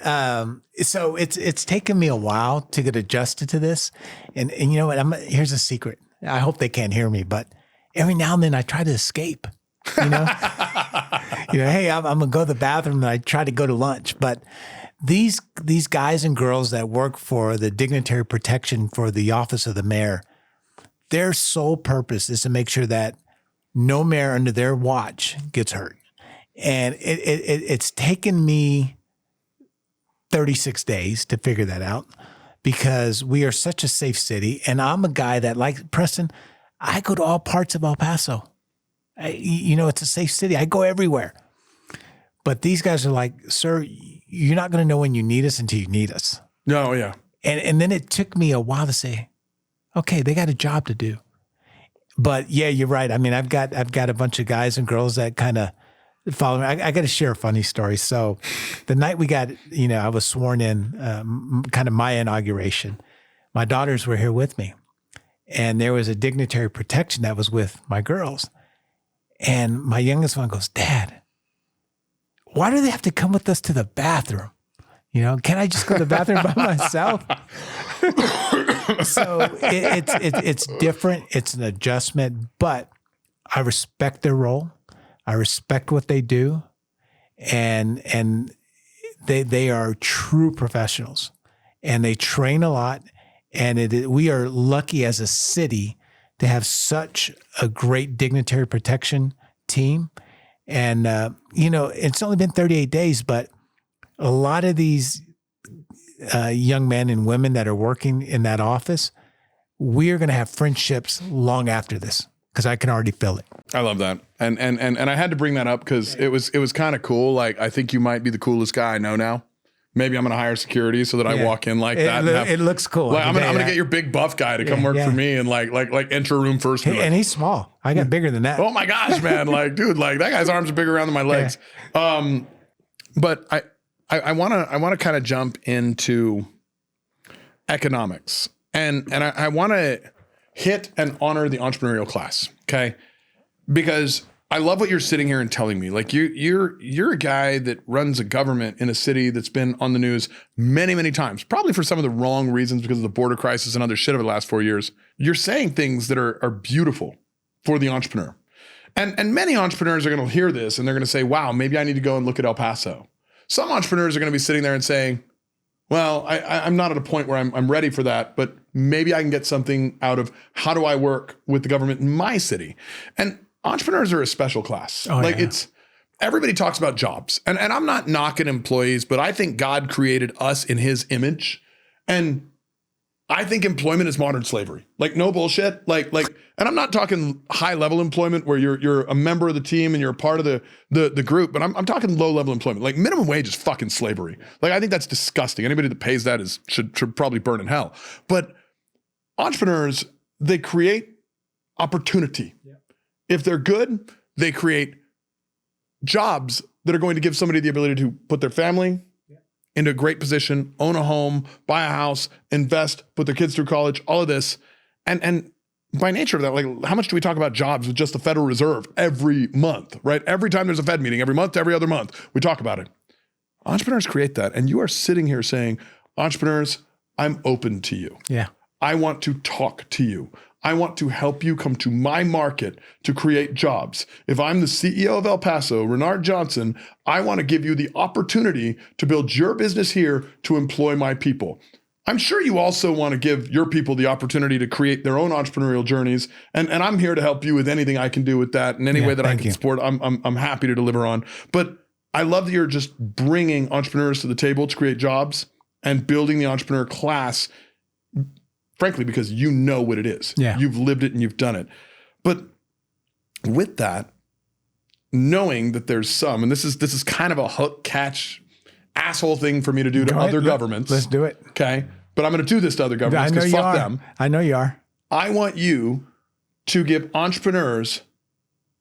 So it's taken me a while to get adjusted to this, and you know what? Here's a secret. I hope they can't hear me, but every now and then I try to escape. You know, hey, I'm gonna go to the bathroom, and I try to go to lunch, but these guys and girls that work for the dignitary protection for the office of the mayor, their sole purpose is to make sure that no mayor under their watch gets hurt. And it's taken me 36 days to figure that out because we are such a safe city. And I'm a guy that, like Preston, I go to all parts of El Paso. It's a safe city. I go everywhere. But these guys are like, sir, you're not going to know when you need us until you need us. No, yeah. And then it took me a while to say, okay, they got a job to do. But yeah, you're right. I mean, I've got a bunch of guys and girls that kind of follow me. I got to share a funny story. So the night we got, I was sworn in, kind of my inauguration, my daughters were here with me. And there was a dignitary protection that was with my girls. And my youngest one goes, Dad, why do they have to come with us to the bathroom? Can I just go to the bathroom by myself? So it's different. It's an adjustment, but I respect their role. I respect what they do, and they are true professionals, and they train a lot. And we are lucky as a city to have such a great dignitary protection team. And it's only been 38 days, but a lot of these young men and women that are working in that office, we are going to have friendships long after this because I can already feel it. I love that. And I had to bring that up because it was kind of cool. Like, I think you might be the coolest guy I know now. Maybe I'm going to hire security so that I walk in like that. It looks cool. Like, I'm going to get your big buff guy to come work for me and like enter a room first. And he's small. I got bigger than that. Oh my gosh, man. Like, dude, like that guy's arms are bigger around than my legs. Yeah. But I want to kind of jump into economics and I want to hit and honor the entrepreneurial class. Okay. Because I love what you're sitting here and telling me. Like you're a guy that runs a government in a city that's been on the news many, many times, probably for some of the wrong reasons because of the border crisis and other shit over the last 4 years. You're saying things that are beautiful for the entrepreneur. And many entrepreneurs are going to hear this and they're going to say, wow, maybe I need to go and look at El Paso. Some entrepreneurs are going to be sitting there and saying, well, I'm not at a point where I'm ready for that, but maybe I can get something out of how do I work with the government in my city? And entrepreneurs are a special class. Everybody talks about jobs, and I'm not knocking employees, but I think God created us in his image. And I think employment is modern slavery. Like, no bullshit. And I'm not talking high level employment where you're a member of the team and you're a part of the group, but I'm talking low level employment. Like, minimum wage is fucking slavery. Like, I think that's disgusting. Anybody that pays that should probably burn in hell. But entrepreneurs, they create opportunity. Yeah. If they're good, they create jobs that are going to give somebody the ability to put their family into a great position, own a home, buy a house, invest, put their kids through college, all of this. And by nature of that, like, how much do we talk about jobs with just the Federal Reserve every month, right? Every time there's a Fed meeting, every month, every other month, we talk about it. Entrepreneurs create that. And you are sitting here saying, entrepreneurs, I'm open to you. Yeah. I want to talk to you. I want to help you come to my market to create jobs. If I'm the CEO of El Paso, Renard Johnson, I want to give you the opportunity to build your business here to employ my people. I'm sure you also want to give your people the opportunity to create their own entrepreneurial journeys. And I'm here to help you with anything I can do with that, and any way that I can support, I'm happy to deliver on. But I love that you're just bringing entrepreneurs to the table to create jobs and building the entrepreneur class, frankly, because you know what it is. Yeah. You've lived it and you've done it. But with that, knowing that there's some, and this is kind of a hook, catch, asshole thing for me to do to other governments. Let's do it. Okay. But I'm going to do this to other governments because fuck them. I know you are. I want you to give entrepreneurs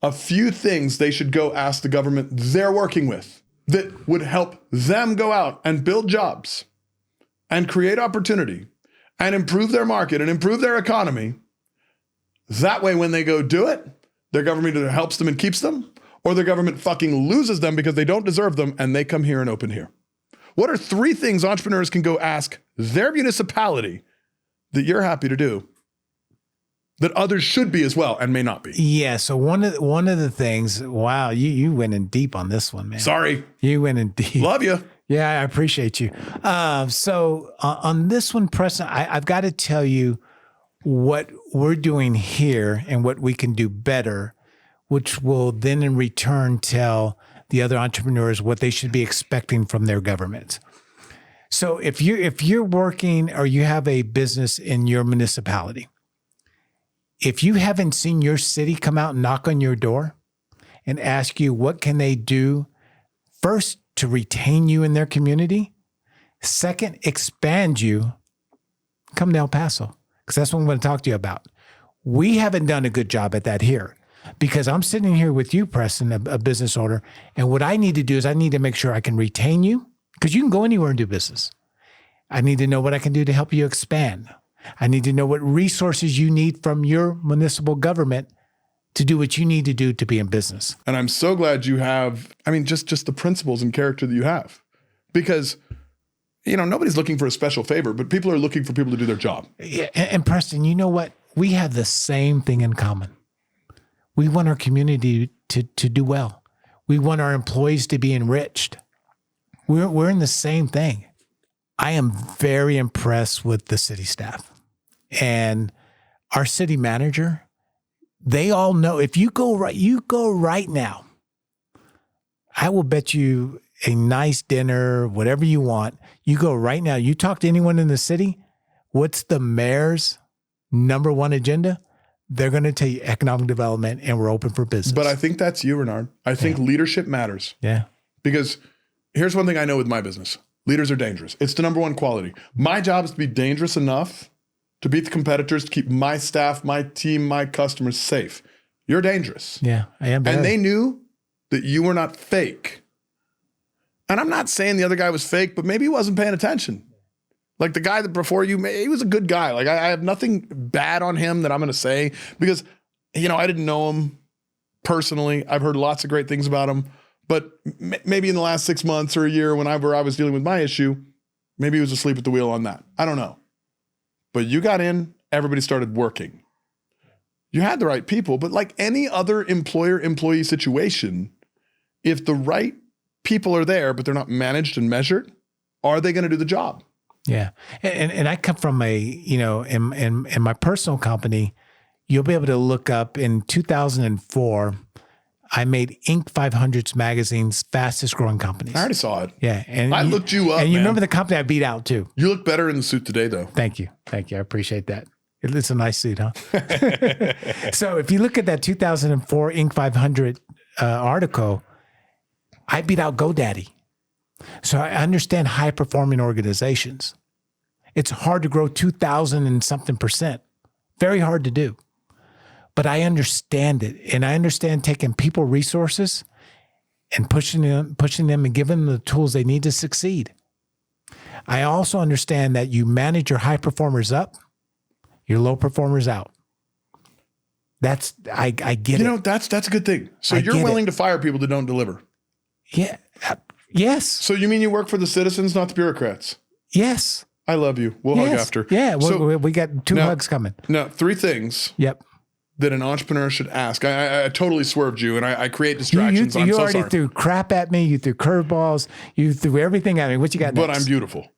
a few things they should go ask the government they're working with that would help them go out and build jobs and create opportunity and improve their market and improve their economy. That way, when they go do it, their government either helps them and keeps them, or their government fucking loses them because they don't deserve them and they come here and open here. What are 3 things entrepreneurs can go ask their municipality that you're happy to do that others should be as well and may not be? Yeah. So one of the things, wow, you went in deep on this one, man. Sorry. You went in deep. Love you. Yeah, I appreciate you. So on this one, Preston, I've got to tell you what we're doing here and what we can do better, which will then in return tell the other entrepreneurs what they should be expecting from their government. So if you're working or you have a business in your municipality, if you haven't seen your city come out and knock on your door and ask you what can they do, first, to retain you in their community, second, expand you, come to El Paso, because that's what I'm going to talk to you about. We haven't done a good job at that here, because I'm sitting here with you, Preston, a business owner, and what I need to do is I need to make sure I can retain you, because you can go anywhere and do business. I need to know what I can do to help you expand. I need to know what resources you need from your municipal government to do what you need to do to be in business. And I'm so glad you have, just the principles and character that you have, because, nobody's looking for a special favor, but people are looking for people to do their job. Yeah, and Preston, you know what? We have the same thing in common. We want our community to do well. We want our employees to be enriched. We're in the same thing. I am very impressed with the city staff and our city manager. They all know if you go right now, I will bet you a nice dinner, whatever you want. You go right now. You talk to anyone in the city. What's the mayor's number one agenda? They're going to tell you economic development and we're open for business. But I think that's you, Renard. I think leadership matters. Yeah. Because here's one thing I know with my business. Leaders are dangerous. It's the number one quality. My job is to be dangerous enough to beat the competitors, to keep my staff, my team, my customers safe. You're dangerous. Yeah, I am. And they knew that you were not fake. And I'm not saying the other guy was fake, but maybe he wasn't paying attention. Like the guy that before you, he was a good guy. Like I have nothing bad on him that I'm going to say because, I didn't know him personally. I've heard lots of great things about him. But maybe in the last 6 months or a year, whenever I was dealing with my issue, maybe he was asleep at the wheel on that. I don't know. But you got in, everybody started working. You had the right people, but like any other employer-employee situation, if the right people are there, but they're not managed and measured, are they going to do the job? Yeah. And I come from in my personal company, you'll be able to look up in 2004, I made Inc. 500's magazine's fastest growing companies. I already saw it. Yeah. And I looked you up, and you man. remember the company I beat out too. You look better in the suit today, though. Thank you. I appreciate that. It's a nice suit, huh? So if you look at that 2004 Inc. 500 article, I beat out GoDaddy. So I understand high performing organizations. It's hard to grow 2,000 and something %. Very hard to do. But I understand it. And I understand taking people resources and pushing them and giving them the tools they need to succeed. I also understand that you manage your high performers up, your low performers out. I get it. That's a good thing. So you're willing to fire people that don't deliver. Yeah. Yes. So you mean you work for the citizens, not the bureaucrats? Yes. I love you. We'll hug after. Yeah. We got 2 hugs coming. Now, 3 things. Yep. That an entrepreneur should ask. I totally swerved you, and I create distractions. You already threw crap at me. You threw curveballs. You threw everything at me. What you got next? But I'm beautiful.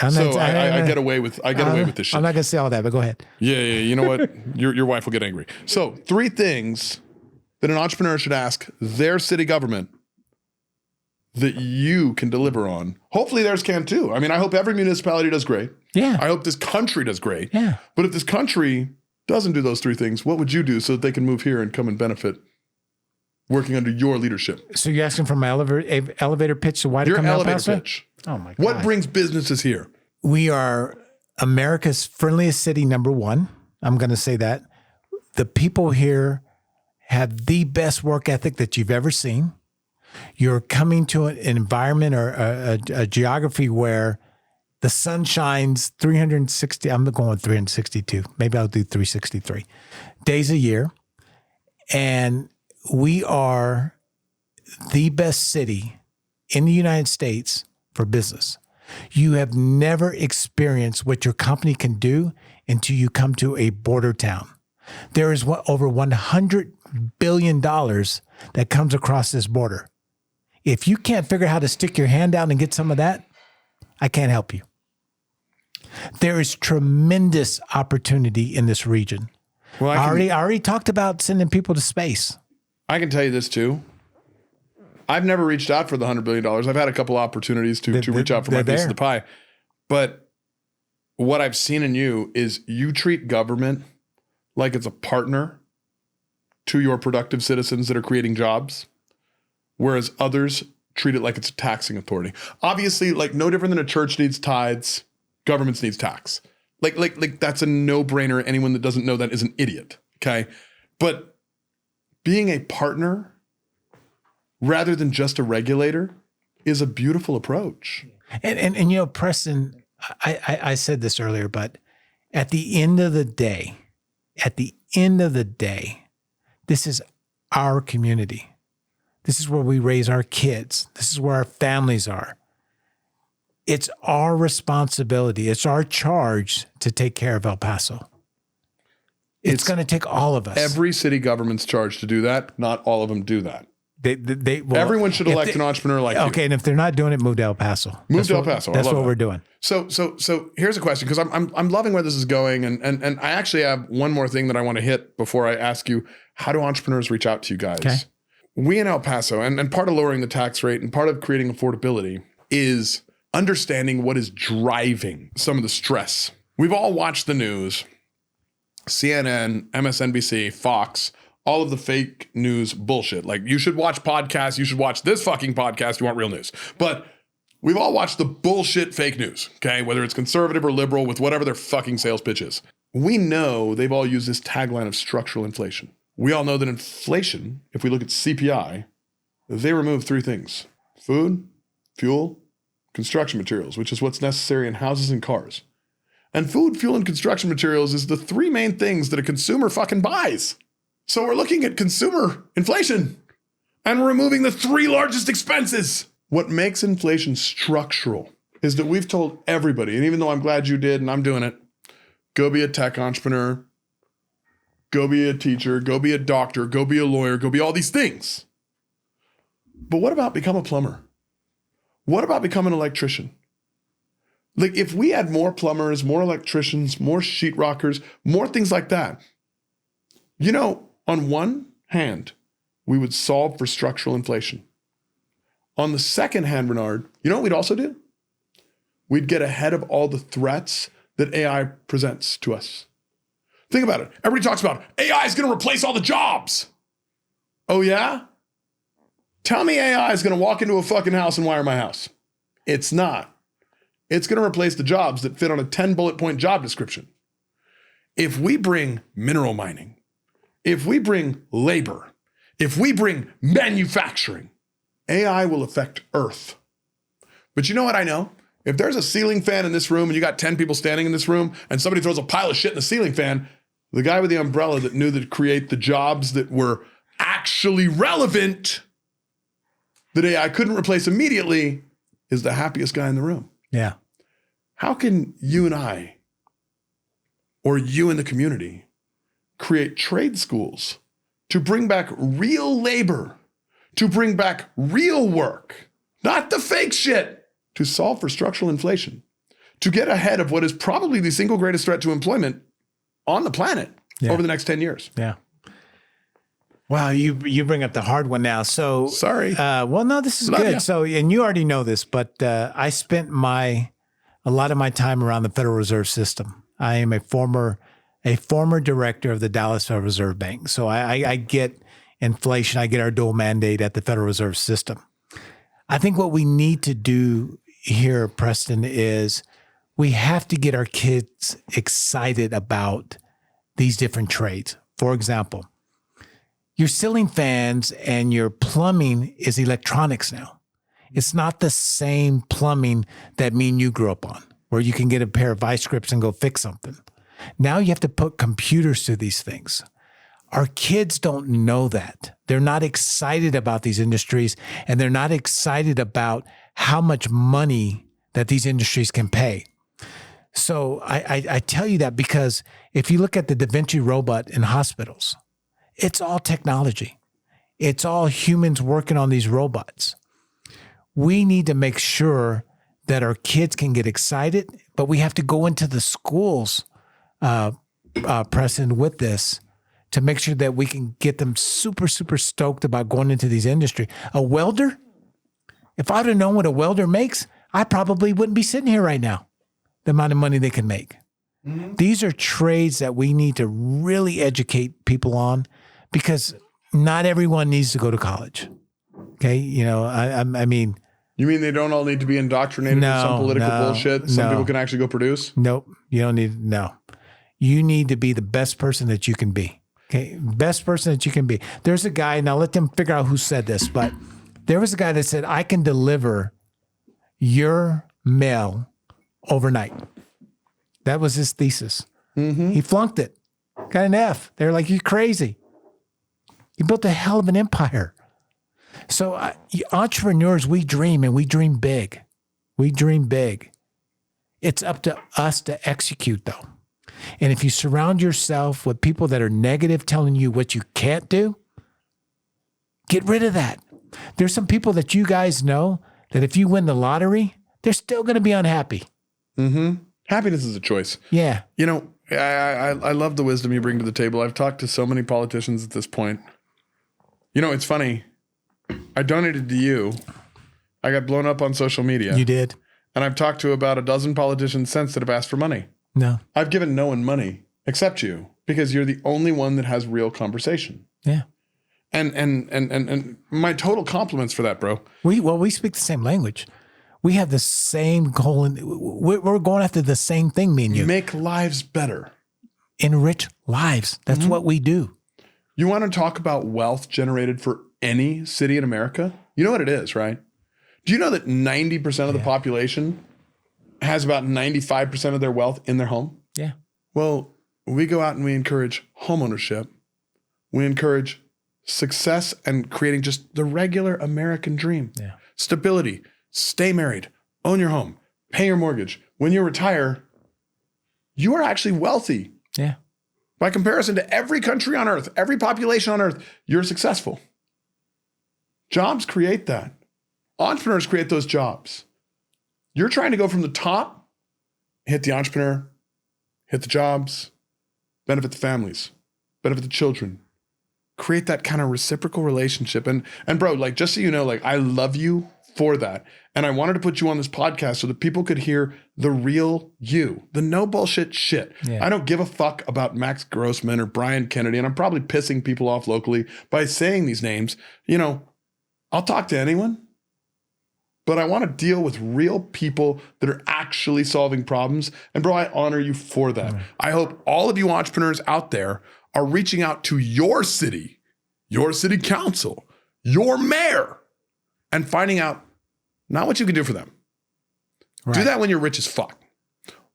I get away with this shit. I'm not going to say all that, but go ahead. Yeah. You know what? Your wife will get angry. So 3 things that an entrepreneur should ask their city government that you can deliver on. Hopefully theirs can too. I mean, I hope every municipality does great. Yeah. I hope this country does great. Yeah. But if this country doesn't do those 3 things, what would you do so that they can move here and come and benefit working under your leadership? So you're asking for my elevator pitch to why to come to El Paso? Your elevator pitch. Oh my God. What brings businesses here? We are America's friendliest city, number 1. I'm going to say that. The people here have the best work ethic that you've ever seen. You're coming to an environment or a geography where the sun shines 360, I'm going with 362. Maybe I'll do 363 days a year. And we are the best city in the United States for business. You have never experienced what your company can do until you come to a border town. There is over $100 billion that comes across this border. If you can't figure out how to stick your hand out and get some of that, I can't help you. There is tremendous opportunity in this region. Well, I already talked about sending people to space. I can tell you this too. I've never reached out for the $100 billion. I've had a couple opportunities to reach out for my piece of the pie. But what I've seen in you is you treat government like it's a partner to your productive citizens that are creating jobs, whereas others treat it like it's a taxing authority. Obviously, like no different than a church needs tithes, governments needs tax. Like that's a no-brainer. Anyone that doesn't know that is an idiot, okay? But being a partner rather than just a regulator is a beautiful approach. And Preston, I said this earlier, but at the end of the day, this is our community. This is where we raise our kids. This is where our families are. It's our responsibility. It's our charge to take care of El Paso. It's going to take all of us. Every city government's charge to do that. Not all of them do that. Everyone should elect an entrepreneur like you. Okay, and if they're not doing it, move to El Paso. Move to El Paso. That's what we're doing. So here's a question, because I'm loving where this is going, and I actually have one more thing that I want to hit before I ask you, how do entrepreneurs reach out to you guys? Okay. We in El Paso, and part of lowering the tax rate and part of creating affordability is understanding what is driving some of the stress. We've all watched the news, CNN, MSNBC, Fox, all of the fake news bullshit. Like, you should watch podcasts. You should watch this fucking podcast if you want real news. But we've all watched the bullshit fake news, okay? Whether it's conservative or liberal with whatever their fucking sales pitch is. We know they've all used this tagline of structural inflation. We all know that inflation, if we look at CPI, they remove 3 things: food, fuel, construction materials, which is what's necessary in houses and cars. And food, fuel, and construction materials is the 3 main things that a consumer fucking buys. So we're looking at consumer inflation and removing the 3 largest expenses. What makes inflation structural is that we've told everybody, and even though I'm glad you did and I'm doing it, go be a tech entrepreneur, go be a teacher, go be a doctor, go be a lawyer, go be all these things. But what about become a plumber? What about become an electrician? Like if we had more plumbers, more electricians, more sheetrockers, more things like that, on one hand, we would solve for structural inflation. On the second hand, Renard, you know what we'd also do? We'd get ahead of all the threats that AI presents to us. Think about it. Everybody talks about AI is going to replace all the jobs. Oh yeah? Tell me AI is going to walk into a fucking house and wire my house. It's not. It's going to replace the jobs that fit on a 10 bullet point job description. If we bring mineral mining, if we bring labor, if we bring manufacturing, AI will affect Earth. But you know what I know? If there's a ceiling fan in this room and you got 10 people standing in this room and somebody throws a pile of shit in the ceiling fan, the guy with the umbrella that knew that to create the jobs that were actually relevant that AI couldn't replace immediately is the happiest guy in the room. Yeah. How can you and I, or you in the community, create trade schools to bring back real labor, to bring back real work, not the fake shit, to solve for structural inflation, to get ahead of what is probably the single greatest threat to employment on the planet over the next 10 years? Yeah. Wow, you bring up the hard one now. So sorry. Well, no, this is good. So, and you already know this, but I spent a lot of my time around the Federal Reserve System. I am a former director of the Dallas Federal Reserve Bank. So I get inflation. I get our dual mandate at the Federal Reserve System. I think what we need to do here, Preston, is we have to get our kids excited about these different trades. For example, your ceiling fans and your plumbing is electronics now. It's not the same plumbing that me and you grew up on, where you can get a pair of vice grips and go fix something. Now you have to put computers to these things. Our kids don't know that. They're not excited about these industries, and they're not excited about how much money that these industries can pay. So I tell you that because if you look at the Da Vinci robot in hospitals, it's all technology. It's all humans working on these robots. We need to make sure that our kids can get excited, but we have to go into the schools, Preston, with this to make sure that we can get them super, super stoked about going into these industries. A welder, if I'd have known what a welder makes, I probably wouldn't be sitting here right now, the amount of money they can make. Mm-hmm. These are trades that we need to really educate people on, because not everyone needs to go to college. Okay. I mean. You mean they don't all need to be indoctrinated with some political bullshit? Some people can actually go produce? Nope. You don't need, no. You need to be the best person that you can be. Okay. Best person that you can be. There's a guy, now let them figure out who said this, but there was a guy that said, I can deliver your mail overnight. That was his thesis. Mm-hmm. He flunked it. Got an F. They're like, you're crazy. He built a hell of an empire. So entrepreneurs, we dream, and we dream big. We dream big. It's up to us to execute, though. And if you surround yourself with people that are negative, telling you what you can't do, get rid of that. There's some people that you guys know that if you win the lottery, they're still going to be unhappy. Mm-hmm. Happiness is a choice. Yeah. I love the wisdom you bring to the table. I've talked to so many politicians at this point. It's funny. I donated to you. I got blown up on social media. You did. And I've talked to about a dozen politicians since that have asked for money. No. I've given no one money except you, because you're the only one that has real conversation. Yeah. And my total compliments for that, bro. We speak the same language. We have the same goal, and we're going after the same thing, me and you. Make lives better. Enrich lives. That's what we do. You want to talk about wealth generated for any city in America? You know what it is, right? Do you know that 90% of the population has about 95% of their wealth in their home? Yeah. Well, we go out and we encourage homeownership. We encourage success and creating just the regular American dream. Yeah. Stability, stay married, own your home, pay your mortgage. When you retire, you are actually wealthy. Yeah. By comparison to every country on earth, every population on earth, you're successful. Jobs create that. Entrepreneurs create those jobs. You're trying to go from the top hit the entrepreneur, hit the jobs, benefit the families, benefit the children, create that kind of reciprocal relationship. And bro, like, just so you know, like, I love you for that. And I wanted to put you on this podcast so that people could hear the real you, the no bullshit shit. Yeah. I don't give a fuck about Max Grossman or Brian Kennedy. And I'm probably pissing people off locally by saying these names. You know, I'll talk to anyone, but I want to deal with real people that are actually solving problems. And bro, I honor you for that. Mm. I hope all of you entrepreneurs out there are reaching out to your city council, your mayor, and finding out not what you can do for them. Right. Do that when you're rich as fuck.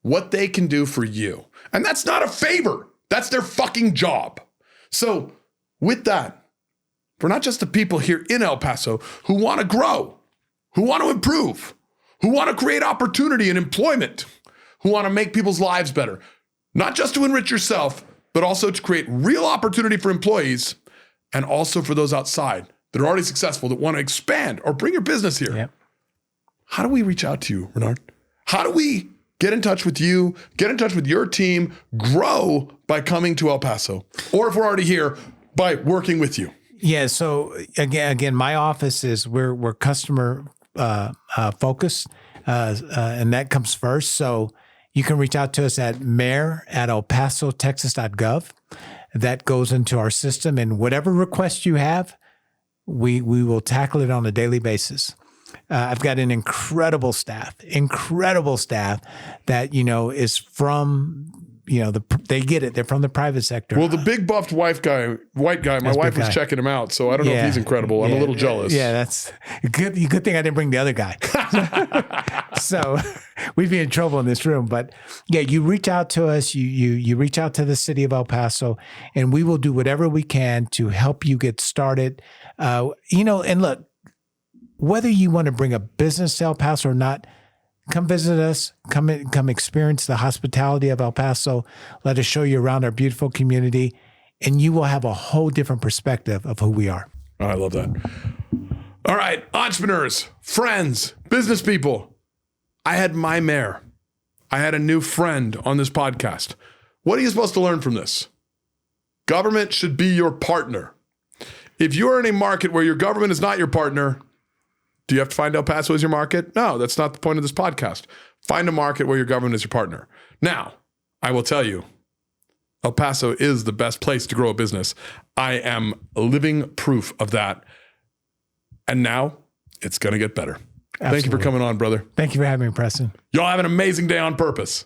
What they can do for you. And that's not a favor. That's their fucking job. So with that, we're not just the people here in El Paso who want to grow, who want to improve, who want to create opportunity and employment, who want to make people's lives better. Not just to enrich yourself, but also to create real opportunity for employees and also for those outside that are already successful that want to expand or bring your business here. Yep. How do we reach out to you, Renard? How do we get in touch with you, get in touch with your team, grow by coming to El Paso? Or if we're already here, by working with you? Yeah, so again, my office is we're customer focused, and that comes first. So you can reach out to us at mayor@elpasotexas.gov. That goes into our system, and whatever request you have, we will tackle it on a daily basis. I've got an incredible staff that, you know, is from, you know, they get it. They're from the private sector. Well, the big buffed white guy, my wife was checking him out, so I don't know if he's incredible. I'm a little jealous. Yeah, that's good. Good thing I didn't bring the other guy. So we'd be in trouble in this room. But yeah, you reach out to us, you reach out to the city of El Paso, and we will do whatever we can to help you get started. You know, and look, whether you want to bring a business to El Paso or not, come visit us, come experience the hospitality of El Paso. Let us show you around our beautiful community, and you will have a whole different perspective of who we are. Oh, I love that. All right, entrepreneurs, friends, business people. I had my mayor. I had a new friend on this podcast. What are you supposed to learn from this? Government should be your partner. If you're in a market where your government is not your partner, do you have to find El Paso as your market? No, that's not the point of this podcast. Find a market where your government is your partner. Now, I will tell you, El Paso is the best place to grow a business. I am living proof of that. And now it's going to get better. Absolutely. Thank you for coming on, brother. Thank you for having me, Preston. Y'all have an amazing day on purpose.